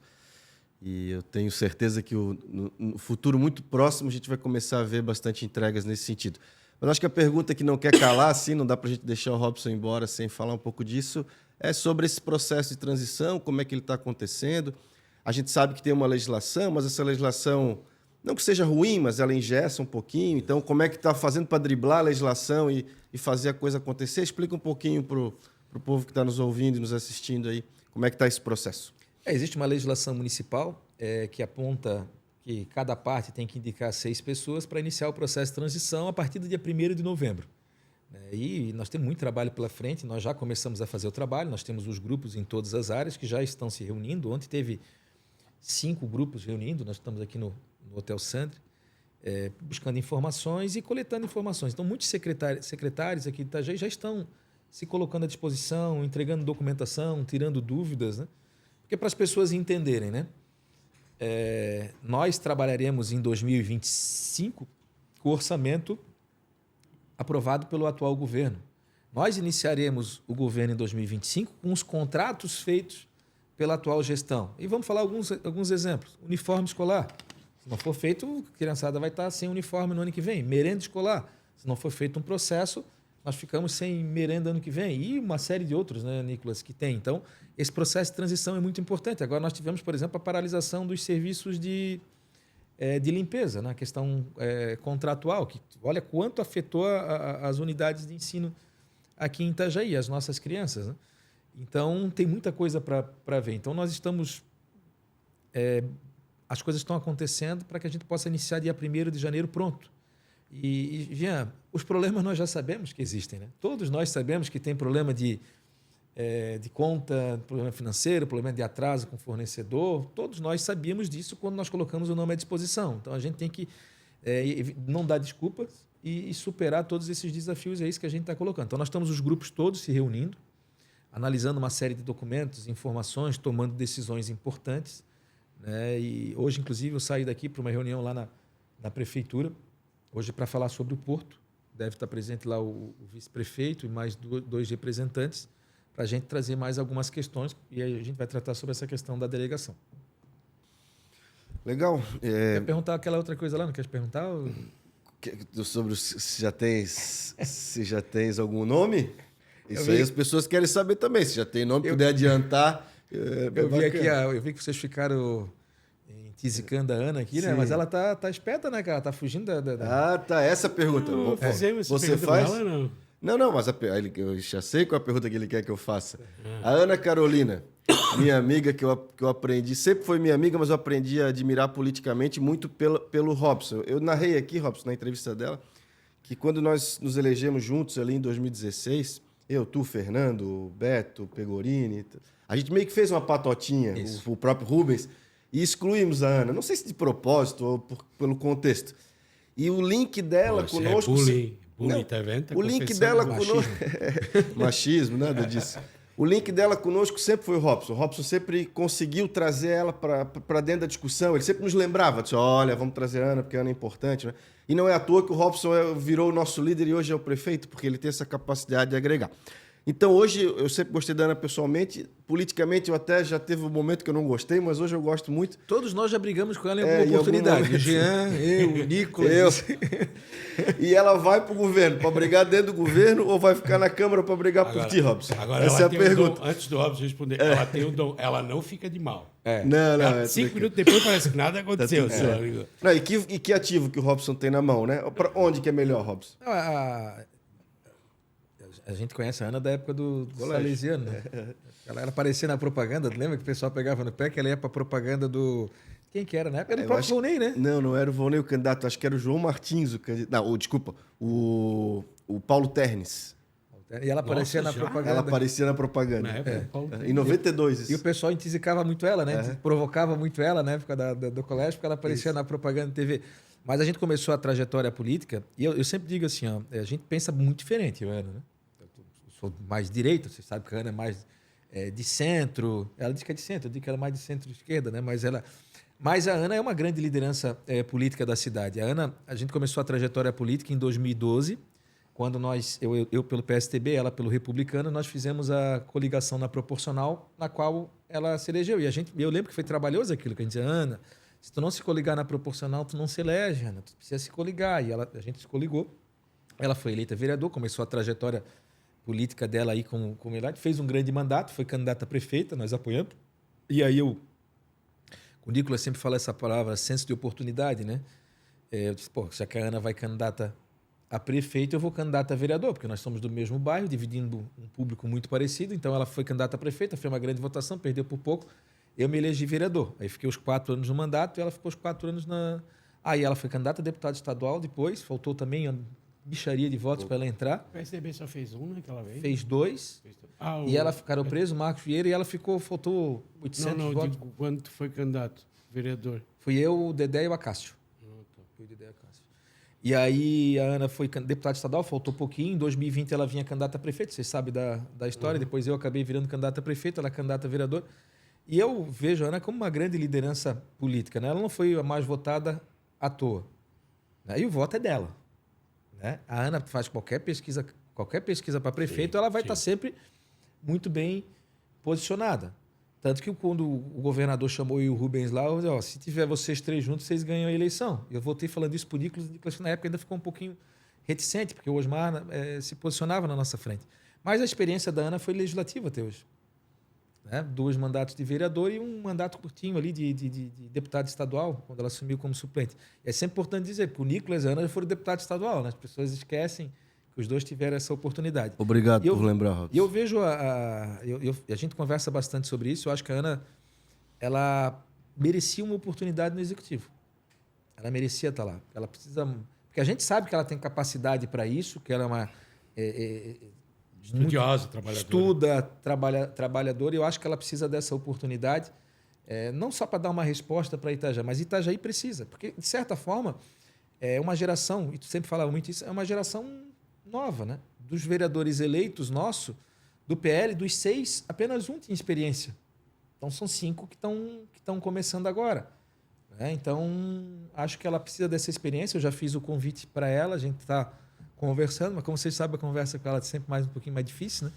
E eu tenho certeza que no futuro muito próximo a gente vai começar a ver bastante entregas nesse sentido. Mas acho que a pergunta que não quer calar, assim, não dá para a gente deixar o Robson embora sem falar um pouco disso, é sobre esse processo de transição, como é que ele está acontecendo. A gente sabe que tem uma legislação, mas essa legislação, não que seja ruim, mas ela engessa um pouquinho. Então, como é que está fazendo para driblar a legislação e fazer a coisa acontecer? Explica um pouquinho para o povo que está nos ouvindo e nos assistindo aí, como é que está esse processo. Existe uma legislação municipal que aponta que cada parte tem que indicar 6 pessoas para iniciar o processo de transição a partir do dia 1º de novembro. E nós temos muito trabalho pela frente, nós já começamos a fazer o trabalho, nós temos os grupos em todas as áreas que já estão se reunindo. Ontem teve 5 grupos reunindo, nós estamos aqui no Hotel Sandre, buscando informações e coletando informações. Então, muitos secretários aqui de Itajaí já estão se colocando à disposição, entregando documentação, tirando dúvidas, né? Porque para as pessoas entenderem, né? Nós trabalharemos em 2025 com o orçamento aprovado pelo atual governo. Nós iniciaremos o governo em 2025 com os contratos feitos pela atual gestão. E vamos falar alguns exemplos. Uniforme escolar. Se não for feito, a criançada vai estar sem uniforme no ano que vem. Merenda escolar. Se não for feito um processo, nós ficamos sem merenda ano que vem. E uma série de outros, né, Nicolas, que tem. Então, esse processo de transição é muito importante. Agora, nós tivemos, por exemplo, a paralisação dos serviços de limpeza, na questão contratual, que olha quanto afetou as unidades de ensino aqui em Itajaí, as nossas crianças, né? Então, tem muita coisa para ver. Então, nós estamos... as coisas estão acontecendo para que a gente possa iniciar dia 1º de janeiro pronto. E, Jean, os problemas nós já sabemos que existem, né? Todos nós sabemos que tem problema de conta, problema financeiro, problema de atraso com o fornecedor. Todos nós sabíamos disso quando nós colocamos o nome à disposição. Então, a gente tem que não dar desculpas e superar todos esses desafios. É isso que a gente está colocando. Então, nós estamos os grupos todos se reunindo, analisando uma série de documentos, informações, tomando decisões importantes, né? E hoje, inclusive, eu saí daqui para uma reunião lá na prefeitura, hoje para falar sobre o Porto. Deve estar presente lá o vice-prefeito e mais dois representantes, para a gente trazer mais algumas questões, e aí a gente vai tratar sobre essa questão da delegação. Legal. Quer perguntar aquela outra coisa lá? Não quer perguntar? Sobre se já tens algum nome? Isso aí as pessoas querem saber também. Se já tem nome, puder adiantar. Eu vi que vocês ficaram tisicando a Ana aqui, né? Mas ela tá esperta, né, cara? Tá fugindo da... Ah, tá. Essa pergunta. Não, fizemos você pergunta faz? Dela, não. Não, mas eu já sei qual é a pergunta que ele quer que eu faça. A Ana Carolina, minha amiga, que eu aprendi, sempre foi minha amiga, mas eu aprendi a admirar politicamente muito pelo Robson. Eu narrei aqui, Robson, na entrevista dela, que quando nós nos elegemos juntos ali em 2016, eu, tu, Fernando, Beto, Pegorini, a gente meio que fez uma patotinha, o próprio Rubens, e excluímos a Ana. Não sei se de propósito ou pelo contexto. E o link dela conosco... Bullying, tá vendo? Tá o link dela conosco... Machismo, nada disso. O link dela conosco sempre foi o Robson. O Robson sempre conseguiu trazer ela para dentro da discussão. Ele sempre nos lembrava, disse, olha, vamos trazer a Ana, porque a Ana é importante. Né? E não é à toa que o Robson virou o nosso líder e hoje é o prefeito, porque ele tem essa capacidade de agregar. Então, hoje, eu sempre gostei da Ana pessoalmente. Politicamente, eu até já teve um momento que eu não gostei, mas hoje eu gosto muito. Todos nós já brigamos com ela em alguma oportunidade. O Jean, eu, o Nicolas. E ela vai para o governo, para brigar dentro do governo, ou vai ficar na Câmara para brigar por ti, Robson? Agora, essa é a pergunta. Antes do Robson responder, ela tem o dom. Ela não fica de mal. Não. 5 minutos depois parece que nada aconteceu. Não, e que ativo que o Robson tem na mão, né? Para onde que é melhor, Robson? A gente conhece a Ana da época do Salesiano, né? Ela aparecia na propaganda, lembra que o pessoal pegava no pé, que ela ia para a propaganda do... Quem que era na época? Era o próprio Volney, né? Não era o Volney o candidato, acho que era o João Martins o candidato. Não, desculpa, o Paulo Ternes. E ela aparecia na propaganda. Ela aparecia na propaganda. Na época, em 92, isso. E o pessoal intisicava muito ela, né? Provocava muito ela na época do colégio, porque ela aparecia na propaganda de TV. Mas a gente começou a trajetória política, e eu sempre digo assim, ó, a gente pensa muito diferente, eu, Ana, né? Eu sou mais direita, você sabe que a Ana é mais de centro. Ela diz que é de centro, eu digo que ela é mais de centro-esquerda, né? Mas a Ana é uma grande liderança política da cidade. A gente começou a trajetória política em 2012, quando eu pelo PSTB, ela pelo Republicano, nós fizemos a coligação na proporcional, na qual ela se elegeu. E eu lembro que foi trabalhoso aquilo, que a gente dizia, Ana, se tu não se coligar na proporcional, tu não se elege, Ana, tu precisa se coligar. E a gente se coligou. Ela foi eleita vereador, começou a trajetória política dela aí como eleita, fez um grande mandato, foi candidata a prefeita, nós apoiamos. E aí o Nicolas sempre fala essa palavra, senso de oportunidade, né? Eu disse, já que a Ana vai candidata a prefeito, eu vou candidata a vereador, porque nós somos do mesmo bairro, dividindo um público muito parecido. Então, ela foi candidata a prefeita, foi uma grande votação, perdeu por pouco. Eu me elegi vereador. Aí fiquei os 4 anos no mandato e ela ficou os 4 anos na... Aí ela foi candidata a deputada estadual depois, faltou também uma bicharia de votos para ela entrar. O PSDB só fez um naquela vez? Fez 2. E ela ficaram preso, o Marcos Vieira, e ela faltou 800 votos. Digo, quando tu foi candidato, vereador? Fui eu, o Dedé e o Acácio. Fui o Dedé e o Acácio. E aí a Ana foi deputada estadual, faltou pouquinho. Em 2020 ela vinha candidata a prefeito, vocês sabem da história. Depois eu acabei virando candidata a prefeito, ela candidata a vereador. E eu vejo a Ana como uma grande liderança política, né? Ela não foi a mais votada à toa, né? E o voto é dela, né? A Ana faz qualquer pesquisa para prefeito, ela vai estar sempre muito bem posicionada. Tanto que quando o governador chamou o Rubens lá, eu disse, se tiver vocês 3 juntos, vocês ganham a eleição. Eu voltei falando isso para o Nicolas, na época ainda ficou um pouquinho reticente, porque o Osmar se posicionava na nossa frente. Mas a experiência da Ana foi legislativa até hoje, né? 2 mandatos de vereador e um mandato curtinho ali de deputado estadual, quando ela assumiu como suplente. E é sempre importante dizer, porque o Nicolas e a Ana foram deputado estadual, né? As pessoas esquecem que os 2 tiveram essa oportunidade. Obrigado por lembrar, Robson. E eu vejo, a gente conversa bastante sobre isso, eu acho que a Ana, ela merecia uma oportunidade no Executivo. Ela merecia estar lá. Ela precisa... Porque Porque a gente sabe que ela tem capacidade para isso, que ela é uma... Estudiosa, trabalhadora. Estuda, trabalhadora, e eu acho que ela precisa dessa oportunidade, não só para dar uma resposta para Itajaí, mas Itajaí precisa, porque, de certa forma, é uma geração, e tu sempre falava muito isso, é uma geração nova, né? Dos vereadores eleitos nosso, do PL, dos 6, apenas um tinha experiência. Então, são 5 que estão começando agora. Né? Então, acho que ela precisa dessa experiência, eu já fiz o convite para ela, a gente está conversando, mas como vocês sabem, a conversa com ela é sempre um pouquinho mais difícil, né?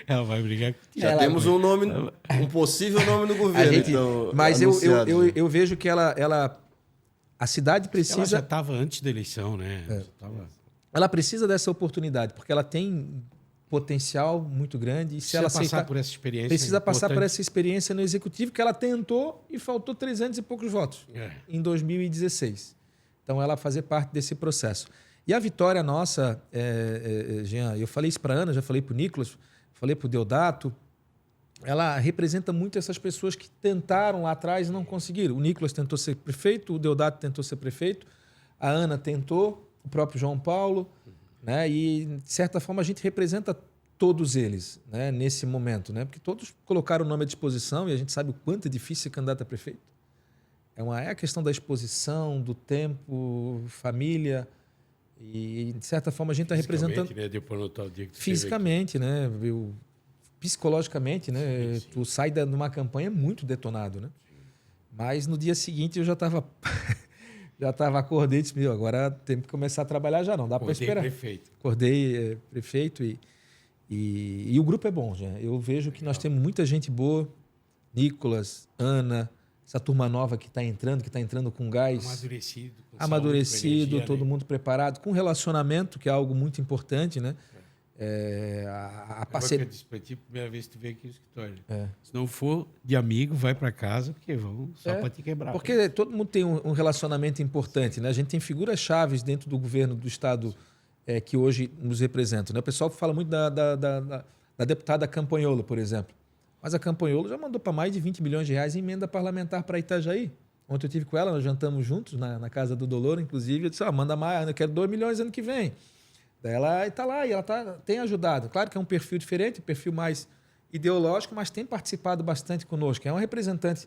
Ela vai brigar contigo. Já temos um nome, um possível nome no governo. Então, mas eu vejo que a cidade precisa... Ela já estava antes da eleição, né? Ela precisa dessa oportunidade, porque ela tem potencial muito grande. E se ela passar por essa experiência... Precisa passar por essa experiência no Executivo, que ela tentou e faltou 300 e poucos votos em 2016. Então, ela fazer parte desse processo. E a vitória nossa, Jean, eu falei isso para a Ana, já falei para o Nicolas, falei para o Deodato, ela representa muito essas pessoas que tentaram lá atrás e não conseguiram. O Nicolas tentou ser prefeito, o Deodato tentou ser prefeito, a Ana tentou, o próprio João Paulo, né? E, de certa forma, a gente representa todos eles, né? Nesse momento, né? Porque todos colocaram o nome à disposição e a gente sabe o quanto é difícil ser candidato a prefeito. É a questão da exposição, do tempo, família. E, de certa forma, a gente está representando... Né? Depois no tal dia que fisicamente, né? Psicologicamente, né? Sim. Tu sai de uma campanha muito detonado, né? Mas no dia seguinte eu já estava... acordei e disse, agora tem que começar a trabalhar já, não dá para esperar. Prefeito. Acordei prefeito e o grupo é bom, já. Eu vejo que nós temos muita gente boa, Nicolas, Ana... Essa turma nova que está entrando com gás. Amadurecido, energia, todo mundo preparado, com relacionamento, que é algo muito importante, né? A parceria. Primeira vez que tu veio aqui no escritório. Se não for de amigo, vai para casa, porque vão só para te quebrar. Porque todo mundo tem um relacionamento importante, né? A gente tem figuras chaves dentro do governo do Estado que hoje nos representam, né? O pessoal fala muito da deputada Campanholo, por exemplo. Mas a Campanholo já mandou para mais de 20 milhões de reais em emenda parlamentar para Itajaí. Ontem eu estive com ela, nós jantamos juntos na casa do Dolor, inclusive. Eu disse, manda mais, eu quero 2 milhões ano que vem. Daí ela está lá e ela tem ajudado. Claro que é um perfil diferente, um perfil mais ideológico, mas tem participado bastante conosco. É uma representante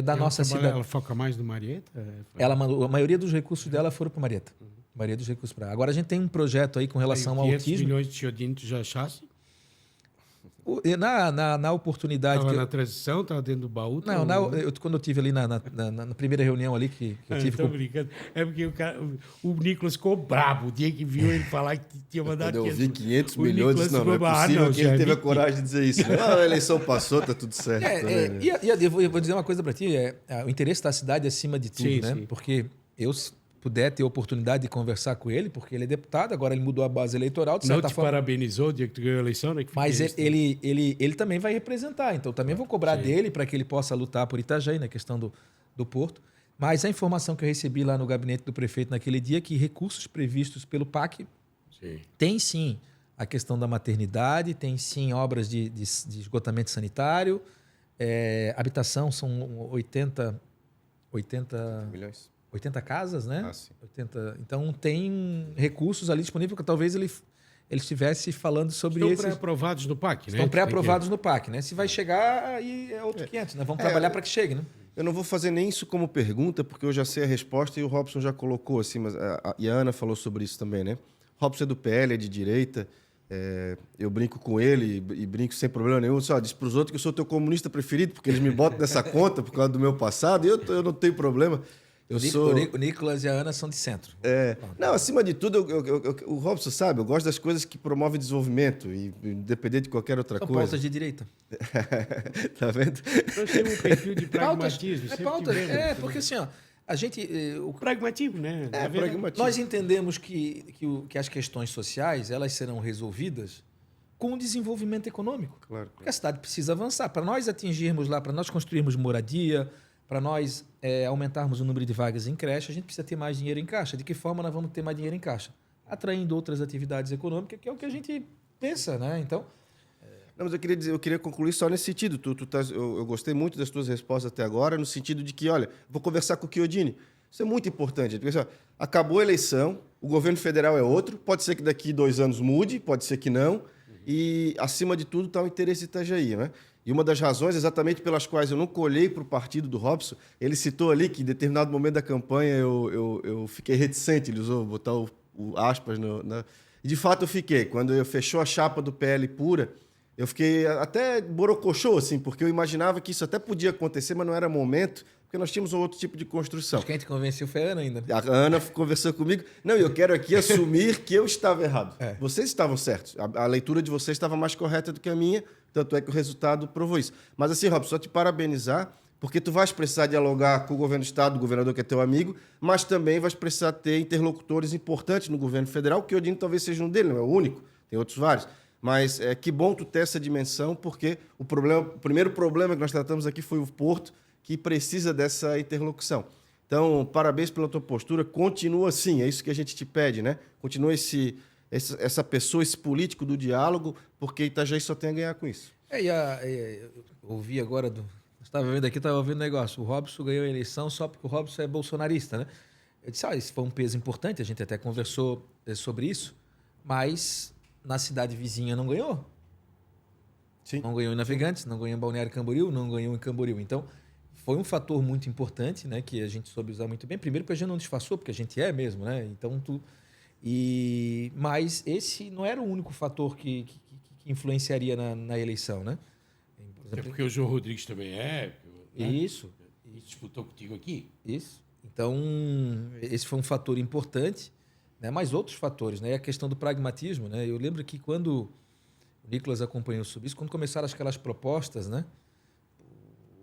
da nossa cidade. Ela foca mais no Marieta? A maioria dos recursos dela foram para Marieta. A maioria dos recursos para. Agora a gente tem um projeto aí com relação ao autismo. 500 milhões de Chiodini, tu já achasse? Na oportunidade... Estava na transição, estava dentro do baú? Não, quando eu estive ali na primeira reunião ali que eu tive... Estou brincando. É porque o Nicolas ficou brabo o dia que viu ele falar que tinha mandado... Quando eu vi 500 milhões, disse, não é possível que ele teve a coragem de dizer isso. A eleição passou, está tudo certo. Eu vou dizer uma coisa para ti, o interesse da cidade acima de tudo, né? Sim. Porque eu... puder ter a oportunidade de conversar com ele, porque ele é deputado, agora ele mudou a base eleitoral. Não te parabenizou o dia que tu ganhou a eleição, né? Mas ele também vai representar, então também vou cobrar dele para que ele possa lutar por Itajaí, na questão do porto. Mas a informação que eu recebi lá no gabinete do prefeito naquele dia, que recursos previstos pelo PAC tem sim a questão da maternidade, tem sim obras de esgotamento sanitário, habitação são 80 milhões. 80 casas, né? 80. Então, tem recursos ali disponíveis que talvez ele estivesse falando sobre isso. Estão pré-aprovados no PAC, né? Estão pré-aprovados no PAC, né? Se vai chegar, aí é outro 500, né? Vamos trabalhar para que chegue, né? Eu não vou fazer nem isso como pergunta, porque eu já sei a resposta e o Robson já colocou, assim, mas e a Ana falou sobre isso também, né? Robson é do PL, é de direita, eu brinco com ele e brinco sem problema nenhum. Só diz para os outros que eu sou teu comunista preferido, porque eles me botam nessa conta por causa do meu passado, e eu não tenho problema. O Nicolas e a Ana são de centro. Não, acima de tudo, o Robson sabe, eu gosto das coisas que promovem desenvolvimento, independente de qualquer outra coisa. São pautas de direita. Tá vendo? Nós temos um perfil de pragmatismo. Porque assim, ó, a gente... O pragmatismo, né? Pragmatismo. Nós entendemos que as questões sociais elas serão resolvidas com o desenvolvimento econômico. Claro. Porque a cidade precisa avançar. Para nós atingirmos lá, para nós construirmos moradia... Para nós aumentarmos o número de vagas em creche, a gente precisa ter mais dinheiro em caixa. De que forma nós vamos ter mais dinheiro em caixa? Atraindo outras atividades econômicas, que é o que a gente pensa, né? Então... Não, mas eu queria concluir só nesse sentido. Eu gostei muito das tuas respostas até agora, no sentido de que, olha, vou conversar com o Chiodini. Isso é muito importante. Porque, assim, acabou a eleição, o governo federal é outro, pode ser que daqui 2 anos mude, pode ser que não, e, acima de tudo, está o interesse de Itajaí, né? E uma das razões exatamente pelas quais eu não colhei para o partido do Robson, ele citou ali que em determinado momento da campanha eu fiquei reticente, ele usou botar o aspas E de fato eu fiquei. Quando eu fechou a chapa do PL pura, eu fiquei até borocochô, assim, porque eu imaginava que isso até podia acontecer, mas não era momento, porque nós tínhamos um outro tipo de construção. Acho que quem te convenceu foi a Ana ainda. A Ana conversou comigo. Não, eu quero aqui assumir que eu estava errado. É. Vocês estavam certos. A leitura de vocês estava mais correta do que a minha, tanto é que o resultado provou isso. Mas assim, Robson, só te parabenizar, porque tu vais precisar dialogar com o governo do estado, o governador que é teu amigo, mas também vais precisar ter interlocutores importantes no governo federal, que o Odino talvez seja um deles, não é o único, tem outros vários. Mas que bom tu ter essa dimensão, porque o primeiro problema que nós tratamos aqui foi o Porto, que precisa dessa interlocução. Então, parabéns pela tua postura, continua assim, é isso que a gente te pede, né? Continua essa pessoa, esse político do diálogo, porque Itajaí só tem a ganhar com isso. Eu ouvi agora, estava vendo aqui, estava ouvindo um negócio, o Robson ganhou a eleição só porque o Robson é bolsonarista, né? Eu disse, isso foi um peso importante, a gente até conversou sobre isso, mas na cidade vizinha não ganhou. Sim. Não ganhou em Navegantes, não ganhou em Balneário Camboriú, não ganhou em Camboriú. Então, foi um fator muito importante, né, que a gente soube usar muito bem. Primeiro, porque a gente não disfarçou, porque a gente é mesmo, né? Então, mas esse não era o único fator que influenciaria na eleição, né? Por exemplo, porque o João Rodrigues também né? Isso. Disputou contigo aqui. Isso. Então, esse foi um fator importante, né? Mas outros fatores, né? A questão do pragmatismo, né? Eu lembro que quando o Nicolas acompanhou sobre isso, quando começaram aquelas propostas, né?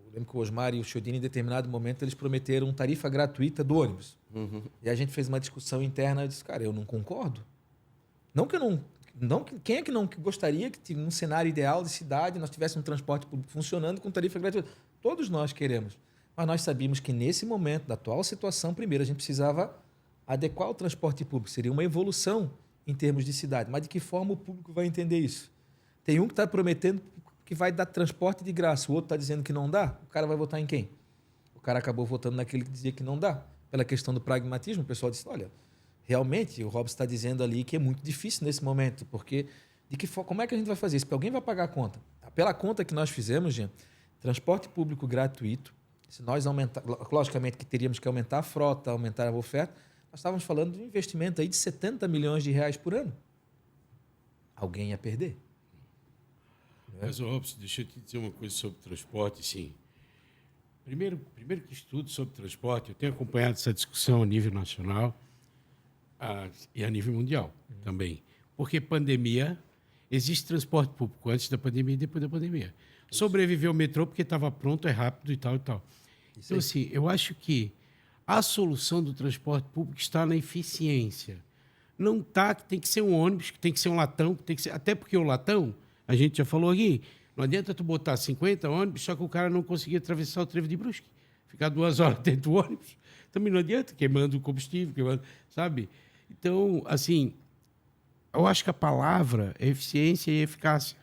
Eu lembro que o Osmar e o Chiodini, em determinado momento, eles prometeram tarifa gratuita do ônibus. Uhum. E a gente fez uma discussão interna, eu disse, cara, eu não concordo. Quem é que não gostaria que, num cenário ideal de cidade, nós tivéssemos um transporte público funcionando com tarifa gratuita? Todos nós queremos. Mas nós sabíamos que, nesse momento, da atual situação, primeiro, a gente precisava adequar o transporte público. Seria uma evolução em termos de cidade. Mas de que forma o público vai entender isso? Tem um que está prometendo que vai dar transporte de graça, o outro está dizendo que não dá, o cara vai votar em quem? O cara acabou votando naquele que dizia que não dá. Pela questão do pragmatismo, o pessoal disse, olha, realmente o Robson está dizendo ali que é muito difícil nesse momento, porque como é que a gente vai fazer isso? Porque alguém vai pagar a conta. Pela conta que nós fizemos, Jean, transporte público gratuito, se nós aumentar, logicamente que teríamos que aumentar a frota, aumentar a oferta, nós estávamos falando de um investimento aí de 70 milhões de reais por ano. Alguém ia perder. Mas, Robson, deixa eu te dizer uma coisa sobre transporte, sim. Primeiro que estudo sobre transporte, eu tenho acompanhado essa discussão a nível nacional e a nível mundial também. Porque pandemia, existe transporte público antes da pandemia e depois da pandemia. Sobreviveu o metrô porque estava pronto, é rápido e tal e tal. Então, assim, eu acho que a solução do transporte público está na eficiência. Não está que tem que ser um ônibus, que tem que ser um latão, que tem que ser... Até porque o latão, a gente já falou aqui, não adianta tu botar 50 ônibus, só que o cara não conseguia atravessar o trevo de Brusque. Ficar 2 horas dentro do ônibus, também não adianta, queimando o combustível, sabe? Então, assim, eu acho que a palavra é eficiência e eficácia.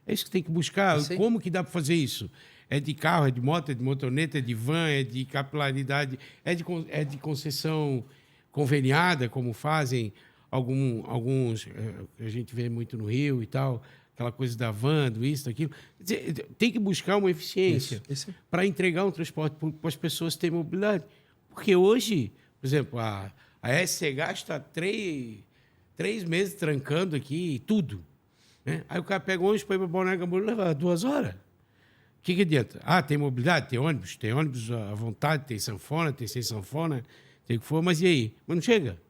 É isso que tem que buscar. Como que dá para fazer isso? É de carro, é de moto, é de motoneta, é de van, é de capilaridade, é de concessão conveniada, como fazem alguns, a gente vê muito no Rio e tal, aquela coisa da van, do isso, daquilo. Tem que buscar uma eficiência para entregar um transporte público para as pessoas terem mobilidade. Porque hoje, por exemplo, a SCH está 3 meses trancando aqui tudo. Né? Aí o cara pega um ônibus para ir para Balneário Camboriú e leva 2 horas. O que adianta? Tem mobilidade, tem ônibus à vontade, tem sanfona, tem sem sanfona, tem o que for, mas e aí? Mas não chega.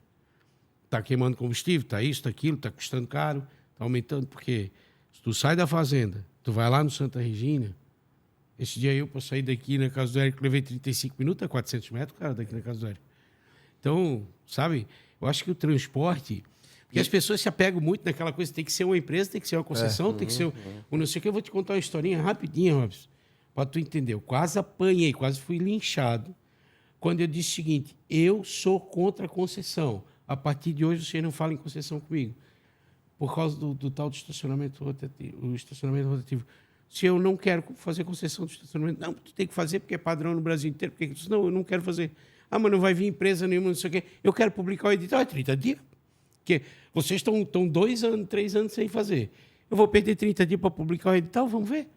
Está queimando combustível, está isso, está aquilo, está custando caro, está aumentando, porque se tu sai da fazenda, tu vai lá no Santa Regina, esse dia eu, para sair daqui na casa do Érico, levei 35 minutos, é 400 metros, cara, daqui na casa do Érico. Então, sabe, eu acho que o transporte... Porque as pessoas se apegam muito naquela coisa, tem que ser uma empresa, tem que ser uma concessão, tem que ser um não sei o que. Eu vou te contar uma historinha rapidinha, Robson, para tu entender. Eu quase apanhei, quase fui linchado, quando eu disse o seguinte, eu sou contra a concessão. A partir de hoje, você não fala em concessão comigo. Por causa do tal do estacionamento rotativo. Se eu não quero fazer concessão do estacionamento, não, tu tem que fazer porque é padrão no Brasil inteiro. Porque não, eu não quero fazer. Ah, mas não vai vir empresa nenhuma, não sei o quê. Eu quero publicar o edital, é 30 dias. Porque vocês estão 2 anos, 3 anos sem fazer. Eu vou perder 30 dias para publicar o edital, vamos ver.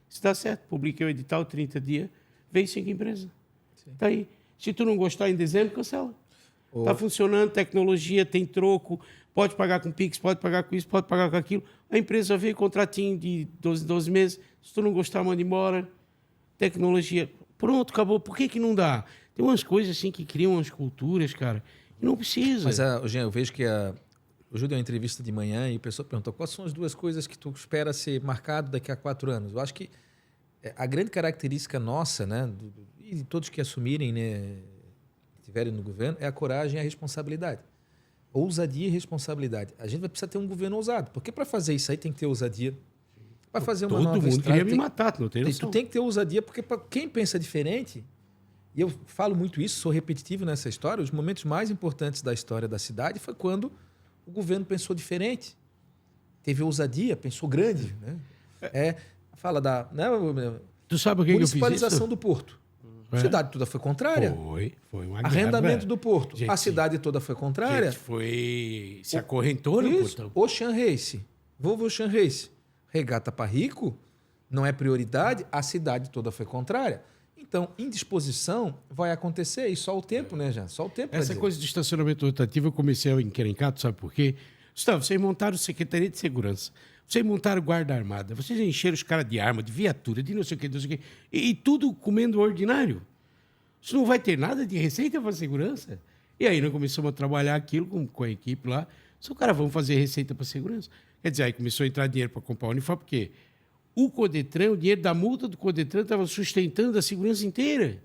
Se dá certo, publiquei o edital, 30 dias, veio 5 empresas. Está aí. Se tu não gostar em dezembro, cancela. Está funcionando, tecnologia, tem troco, pode pagar com Pix, pode pagar com isso, pode pagar com aquilo. A empresa veio, contratinho de 12 meses. Se tu não gostar, manda embora. Tecnologia. Pronto, acabou. Por que não dá? Tem umas coisas assim que criam umas culturas, cara, e não precisa. Mas, Jean, eu vejo que hoje eu dei uma entrevista de manhã e o pessoal perguntou quais são as 2 coisas que tu espera ser marcado daqui a 4 anos. Eu acho que a grande característica nossa, né, e de todos que assumirem, né, estiverem no governo, é a coragem e a responsabilidade. Ousadia e responsabilidade. A gente vai precisar ter um governo ousado, porque para fazer isso aí tem que ter ousadia. Para fazer uma nova Todo mundo estrada, queria me matar, não tem noção. tu tem que ter ousadia, porque para quem pensa diferente, e eu falo muito isso, sou repetitivo nessa história, os momentos mais importantes da história da cidade foi quando o governo pensou diferente. Teve ousadia, pensou grande. Né? Fala da Tu sabe o que eu fiz isso? municipalização do Porto. A cidade toda foi contrária. Foi uma Arrendamento guerra. do Porto. Gente, a cidade toda foi contrária. Se acorrentou no portão. Ocean Race. Volvo Ocean Race. Regata para rico não é prioridade, a cidade toda foi contrária. Então, indisposição vai acontecer e só o tempo, né, já? Só o tempo. Essa coisa de estacionamento rotativo eu comecei a encrencar, tu sabe por quê? Gustavo, vocês montaram Secretaria de Segurança, vocês montaram Guarda Armada, vocês encheram os caras de arma, de viatura, de não sei o quê, não sei o quê, e tudo comendo ordinário. Isso não vai ter nada de receita para segurança. E aí nós começamos a trabalhar aquilo com a equipe lá. Só, cara, vamos fazer receita para segurança. Quer dizer, aí começou a entrar dinheiro para comprar o uniforme, porque o Codetran, o dinheiro da multa do Codetran estava sustentando a segurança inteira.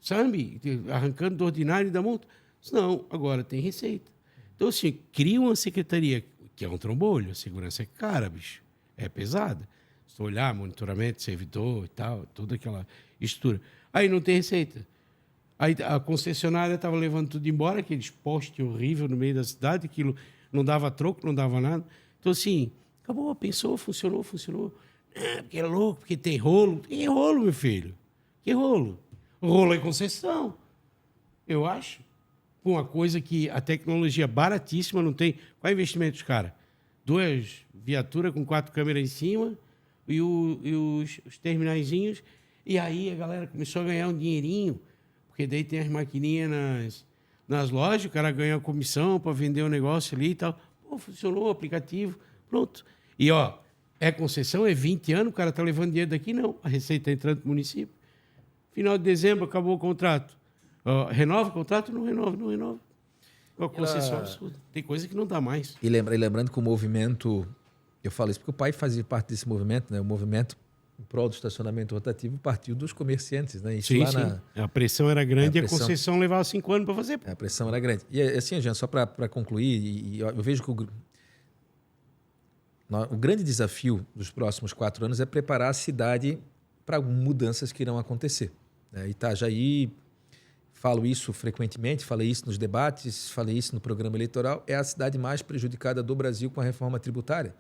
Sabe? Arrancando do ordinário e da multa. Não, agora tem receita. Então, assim, cria uma secretaria, que é um trombolho, a segurança é cara, bicho. É pesada. Se tu olhar, monitoramento, servidor e tal, toda aquela estrutura. Aí não tem receita. Aí a concessionária estava levando tudo embora, aqueles postes horríveis no meio da cidade, aquilo não dava troco, não dava nada. Então, assim, acabou, pensou, funcionou. Porque é louco, porque tem rolo. Que rolo, meu filho? Que rolo? Rolo é concessão, eu acho. Uma coisa que a tecnologia baratíssima não tem. Qual é o investimento dos caras? 2 viaturas com 4 câmeras em cima e os terminaizinhos. E aí a galera começou a ganhar um dinheirinho, porque daí tem as maquininhas nas lojas, o cara ganha a comissão para vender o negócio ali e tal. Pô, funcionou o aplicativo, pronto. E, ó, é concessão, é 20 anos, o cara está levando dinheiro daqui? Não, a receita está entrando no município. Final de dezembro, acabou o contrato. Renova o contrato? Não renova. Uma concessão absurda. Tem coisa que não dá mais. E lembrando que o movimento... Eu falo isso porque o pai fazia parte desse movimento, né? O movimento em prol do estacionamento rotativo partiu dos comerciantes, né? Isso sim. A pressão era grande e a concessão levava 5 anos para fazer. A pressão era grande. E assim, Jean, só para concluir, eu vejo que o grande desafio dos próximos 4 anos é preparar a cidade para mudanças que irão acontecer. Itajaí, falo isso frequentemente, falei isso nos debates, falei isso no programa eleitoral, é a cidade mais prejudicada do Brasil com a reforma tributária.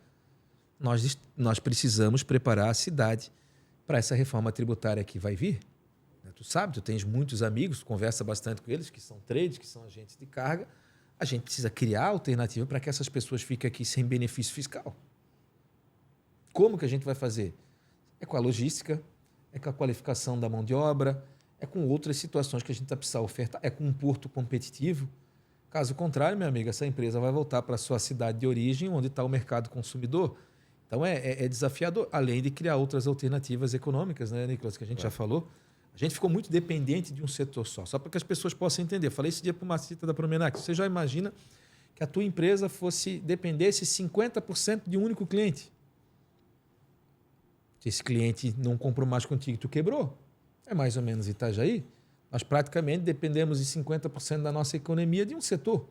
Nós precisamos preparar a cidade para essa reforma tributária que vai vir. Tu sabe, tu tens muitos amigos, conversa bastante com eles, que são trades, que são agentes de carga. A gente precisa criar alternativa para que essas pessoas fiquem aqui sem benefício fiscal. Como que a gente vai fazer? É com a logística, é com a qualificação da mão de obra, é com outras situações que a gente vai precisar ofertar, é com um porto competitivo. Caso contrário, meu amigo, essa empresa vai voltar para a sua cidade de origem, onde está o mercado consumidor. Então, é desafiador, além de criar outras alternativas econômicas, né, Nicolas, que a gente já falou. A gente ficou muito dependente de um setor só para que as pessoas possam entender. Falei esse dia para uma cita da Promenac, você já imagina que a tua empresa dependesse 50% de um único cliente. Se esse cliente não comprou mais contigo, tu quebrou. É mais ou menos Itajaí. Nós praticamente dependemos de 50% da nossa economia de um setor.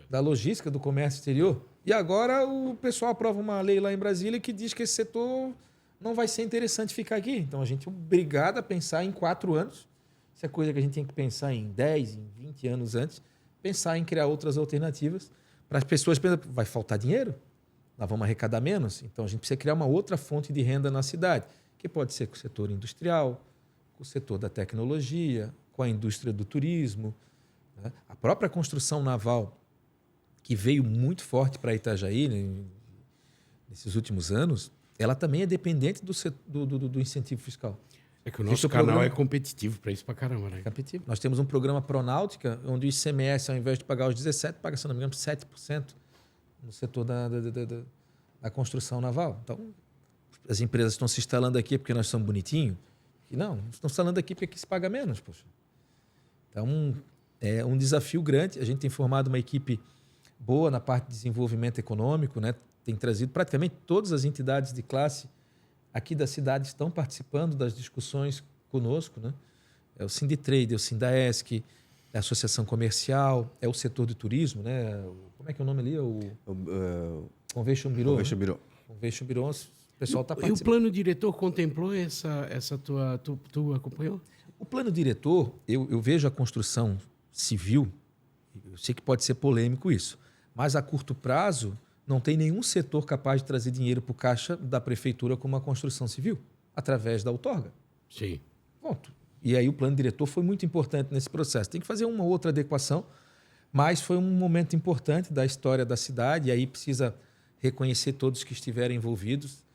Da logística, do comércio exterior. E agora o pessoal aprova uma lei lá em Brasília que diz que esse setor não vai ser interessante ficar aqui. Então a gente é obrigado a pensar em 4 anos. Isso é coisa que a gente tem que pensar em 10, em 20 anos antes. Pensar em criar outras alternativas para as pessoas pensam, vai faltar dinheiro? Nós vamos arrecadar menos? Então a gente precisa criar uma outra fonte de renda na cidade, que pode ser com o setor industrial, com o setor da tecnologia, com a indústria do turismo, né? A própria construção naval, que veio muito forte para Itajaí, né, nesses últimos anos, ela também é dependente do incentivo fiscal. É que o nosso canal é competitivo para isso pra caramba, né? Competitivo. Nós temos um programa Pronáutica, onde o ICMS, ao invés de pagar os 17%, paga, se não me engano, 7% no setor da construção naval. Então, as empresas estão se instalando aqui porque nós somos bonitinhos? E não, estão se instalando aqui porque aqui se paga menos. Poxa. Então, é um desafio grande. A gente tem formado uma equipe boa na parte de desenvolvimento econômico, né? Tem trazido praticamente todas as entidades de classe aqui da cidade estão participando das discussões conosco, né? É o Sinditrade, é o Sindaesc, é a Associação Comercial, é o setor de turismo, né? Como é que é o nome ali? O Convention Bureau. Convention Bureau. Convention Bureau, o pessoal está E participando. o plano diretor contemplou essa tua... Tu acompanhou? O plano diretor, eu vejo a construção civil, eu sei que pode ser polêmico isso, mas a curto prazo não tem nenhum setor capaz de trazer dinheiro para o caixa da prefeitura como a construção civil, através da outorga. Sim. Ponto. E aí o plano diretor foi muito importante nesse processo. Tem que fazer uma outra adequação, mas foi um momento importante da história da cidade e aí precisa reconhecer todos que estiverem envolvidos.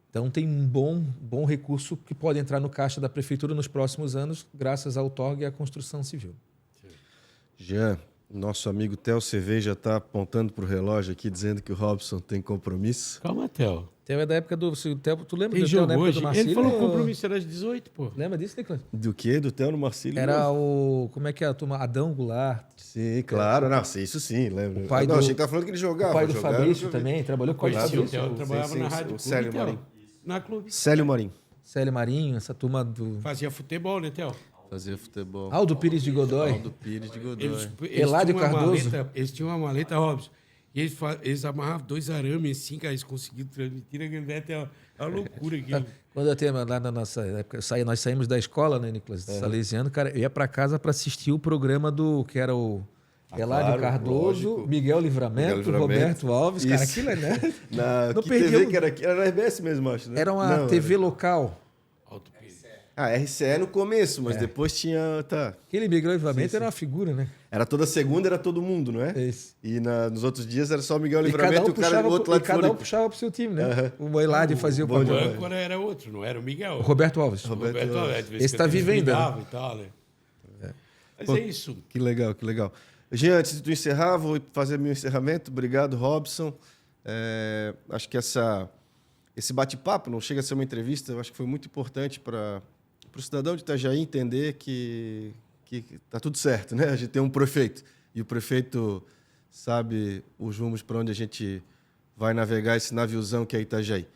Então tem um bom recurso que pode entrar no caixa da prefeitura nos próximos anos, graças à outorga e à construção civil. Jean, nosso amigo Theo Cerveja está apontando para o relógio aqui, dizendo que o Robson tem compromisso. Calma, Theo. Theo é da época do... Tu lembra Tem do Theo jogo na época hoje? do Marcílio? Ele falou que o compromisso era às 18, pô. Lembra disso, Nicolas? Do quê? Do Theo no Marcílio? Era o... Como é que é a turma? Adão Goulart. Sim, claro. Não, isso sim, lembro. O pai não, do- achei que estava falando que ele jogava. O pai do Jogava, Fabrício nunca vi. também, trabalhou com o Conheci o Fabrício. Theo, trabalhava sim, na sim, Rádio o Clube, Célio Theo. Marinho. Na Clube. Célio Marinho. Célio Marinho, essa turma do... Fazia futebol, né, Theo? Fazia futebol. Aldo Pires de Godoy. Aldo Pires de Godoy. Eládio tinham uma Cardoso. eles tinham uma maleta, Robson. E eles amarravam 2 arames assim, cara, eles conseguiram transmitir aquele neto. É uma loucura aquilo. Quando eu tenho lá na nossa época, nós saímos da escola, né, Nicolas? Salesiano, cara, eu ia para casa para assistir o programa que era o Eládio claro, Cardoso, lógico. Miguel Livramento, Miguel Livramento. Roberto Alves, cara, Isso. aquilo é, né? Na Não que perdeu- TV que era aqui? Era na RBS mesmo, acho, né? Era uma Não, TV local. Alto Pires. Ah, RCE no começo, mas depois tinha... Tá. Aquele Miguel Livramento era uma figura, né? Era toda segunda, era todo mundo, não é? Isso. E nos outros dias era só o Miguel E Livramento e o cara do outro lado de cada um Floripa. puxava pro seu time, né? Aham. O Eládio fazia o bom O papel. demais. âncora era outro, não era o Miguel. O Roberto Alves. Roberto Alves. de vez Esse em tá quando eles vivo ainda, né? brigavam e tal, né? Mas Pô, é isso. Que legal, que legal. Jean, antes de tu encerrar, vou fazer meu encerramento. Obrigado, Robson. Acho que esse bate-papo não chega a ser uma entrevista, eu acho que foi muito importante para o cidadão de Itajaí entender que tá tudo certo, né? A gente tem um prefeito e o prefeito sabe os rumos para onde a gente vai navegar esse naviozão que é Itajaí.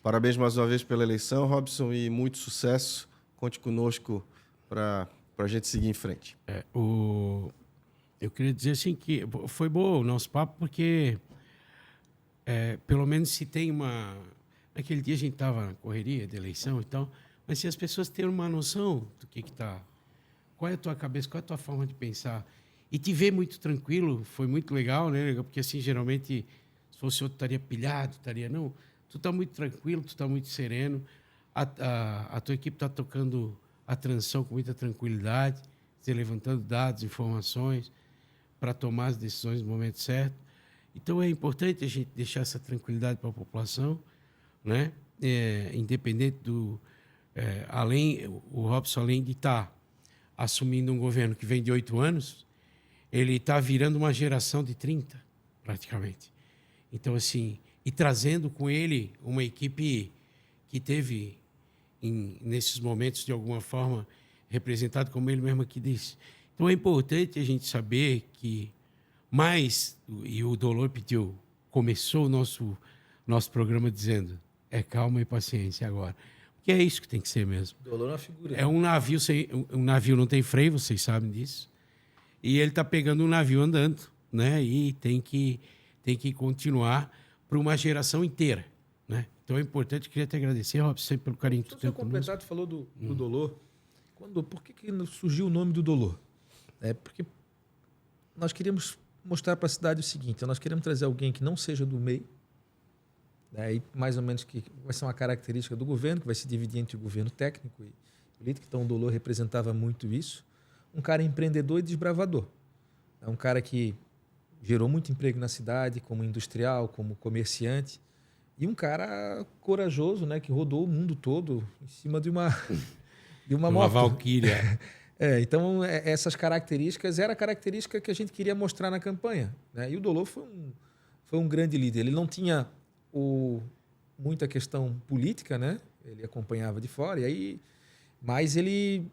Parabéns mais uma vez pela eleição, Robson, e muito sucesso. Conte conosco para a gente seguir em frente. Eu queria dizer assim que foi bom o nosso papo, porque pelo menos se tem uma... Naquele dia a gente estava na correria de eleição e tal, mas se as pessoas têm uma noção do que está... Qual é a tua cabeça, qual é a tua forma de pensar? E te ver muito tranquilo, foi muito legal, né? Porque assim, geralmente, se fosse outro, estaria pilhado, estaria... Não, tu está muito tranquilo, tu está muito sereno, a tua equipe está tocando a transição com muita tranquilidade, você levantando dados, informações, para tomar as decisões no momento certo. Então, é importante a gente deixar essa tranquilidade para a população, né? Independente do... o Robson, além de estar assumindo um governo que vem de 8 anos, ele está virando uma geração de 30, praticamente. Então, assim, e trazendo com ele uma equipe que teve, nesses momentos, de alguma forma, representado, como ele mesmo aqui disse. Então, é importante a gente saber que e o Dolor pediu, começou o nosso programa dizendo, calma e paciência agora. Porque é isso que tem que ser mesmo. Dolor é uma figura. É um navio, um navio não tem freio, vocês sabem disso. E ele está pegando um navio andando, né? E tem que continuar para uma geração inteira, né? Então é importante, queria te agradecer, Robson, sempre pelo carinho que tu Só tem completar, conosco. tu falou do Dolor. Por que surgiu o nome do Dolor? Porque nós queríamos mostrar para a cidade o seguinte, nós queremos trazer alguém que não seja do meio, aí mais ou menos que vai ser uma característica do governo, que vai se dividir entre o governo técnico e político, então o Dolor representava muito isso. um cara empreendedor e desbravador. É um cara que gerou muito emprego na cidade, como industrial, como comerciante. E um cara corajoso, né? Que rodou o mundo todo em cima de uma Uma moto. valquíria. Então, essas características era a característica que a gente queria mostrar na campanha, né? E o Dolor foi um grande líder. Ele não tinha muita questão política, né? Ele acompanhava de fora, mas ele...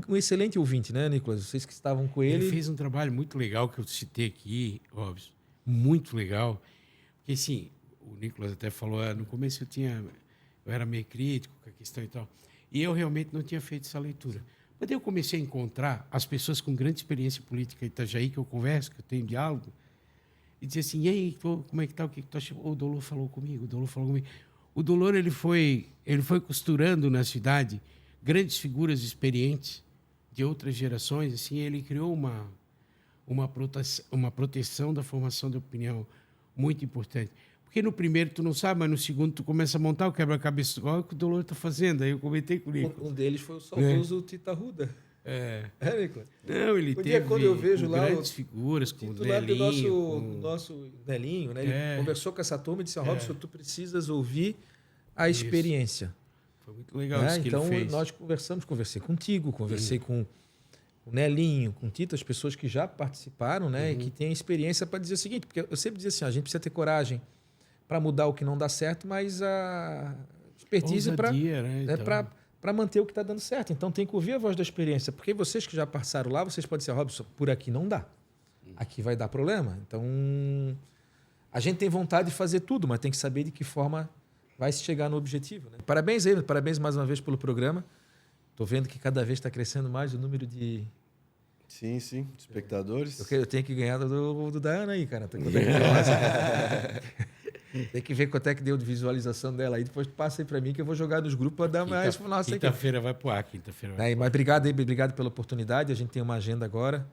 Um excelente ouvinte, né, Nicolas? Vocês que estavam com ele... Ele fez um trabalho muito legal que eu citei aqui, Robson. Muito legal. Porque, assim, o Nicolas até falou, no começo eu era meio crítico com a questão e tal. E eu realmente não tinha feito essa leitura. Mas eu comecei a encontrar as pessoas com grande experiência política em Itajaí, que eu converso, que eu tenho diálogo, e dizer assim, e aí, como é que tá? O que tu acha? O Dolor falou comigo, o Dolor falou comigo. O Dolor, ele foi costurando na cidade grandes figuras experientes de outras gerações, assim, ele criou uma proteção da formação de opinião muito importante. Porque no primeiro tu não sabe, mas no segundo tu começa a montar o quebra-cabeça. Olha o que o Dolor está fazendo. Aí eu comentei com o Nico. Um deles foi o saudoso Tita Ruda. Nico? Não, ele teve quando eu vejo lá grandes figuras, com o Nelinho. Nosso Nelinho, né? Ele conversou com essa turma e disse, Robson, tu precisas ouvir a experiência. Foi muito legal isso que então, ele fez. Nós conversei contigo, conversei com o Nelinho, com Tito, as pessoas que já participaram, né? E que têm experiência para dizer o seguinte, porque eu sempre dizia assim, a gente precisa ter coragem para mudar o que não dá certo, mas a expertise para manter o que está dando certo. Então, tem que ouvir a voz da experiência, porque vocês que já passaram lá, vocês podem dizer, Robson, por aqui não dá. Aqui vai dar problema. Então, a gente tem vontade de fazer tudo, mas tem que saber de que forma vai se chegar no objetivo. Né? Parabéns aí, parabéns mais uma vez pelo programa. Estou vendo que cada vez está crescendo mais o número de... Sim, espectadores. Eu tenho que ganhar do da Ana aí, cara. Tem que ver quanto é que deu de visualização dela aí. Depois passa aí para mim que eu vou jogar nos grupos para dar mais... Quinta-feira vai pro ar, Mas obrigado pela oportunidade. A gente tem uma agenda agora.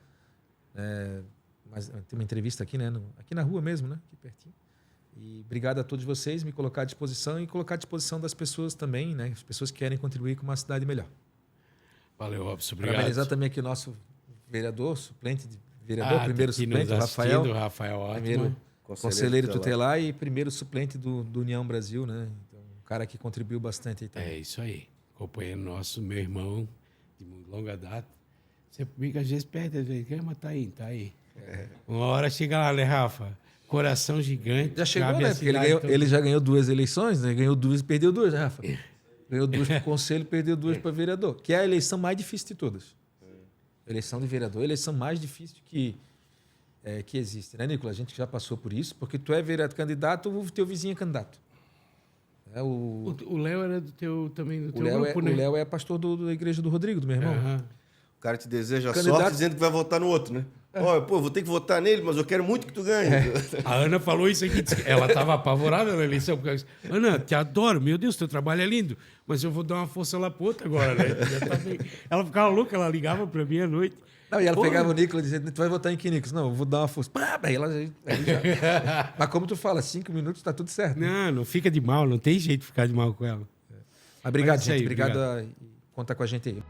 Mas tem uma entrevista aqui, né? Aqui na rua mesmo, né? Aqui pertinho. E obrigado a todos vocês, me colocar à disposição e colocar à disposição das pessoas também, né? As pessoas que querem contribuir com uma cidade melhor. Valeu, Robson. Obrigado. Parabenizar também aqui o nosso vereador, suplente de vereador, primeiro suplente, o Rafael Ótimo. Primeiro conselheiro tutelar e primeiro suplente do União Brasil, né? Então, um cara que contribuiu bastante aí também. É isso aí. Companheiro nosso, meu irmão, de longa data. Sempre comigo, às vezes perde, às vezes, mas tá aí. Uma hora chega lá, né, Rafa? Coração gigante. Já chegou, né? Porque ele já ganhou 2 eleições, né? Ganhou 2 e perdeu 2, né, Rafa? Ganhou 2 para o conselho e perdeu 2 para vereador. Que é a eleição mais difícil de todas. Eleição de vereador é a eleição mais difícil que existe, né, Nicolas? A gente já passou por isso, porque tu é candidato, o teu vizinho é candidato. O Léo era também do teu grupo, né? O Léo é pastor da igreja do Rodrigo, do meu irmão. O cara te deseja sorte dizendo que vai votar no outro, né? Olha, vou ter que votar nele, mas eu quero muito que tu ganhe. A Ana falou isso aqui. Ela estava apavorada na eleição. Ana, te adoro. Meu Deus, teu trabalho é lindo. Mas eu vou dar uma força lá pro outro agora, né? Ela ficava louca, ela ligava para mim à noite. Não, e ela pegava o Nicolas dizendo, tu vai votar em que, Nicolas? Não, eu vou dar uma força. Mas como tu fala, 5 minutos tá tudo certo. Não fica de mal. Não tem jeito de ficar de mal com ela. Obrigado, gente. Obrigado. Conta com a gente aí.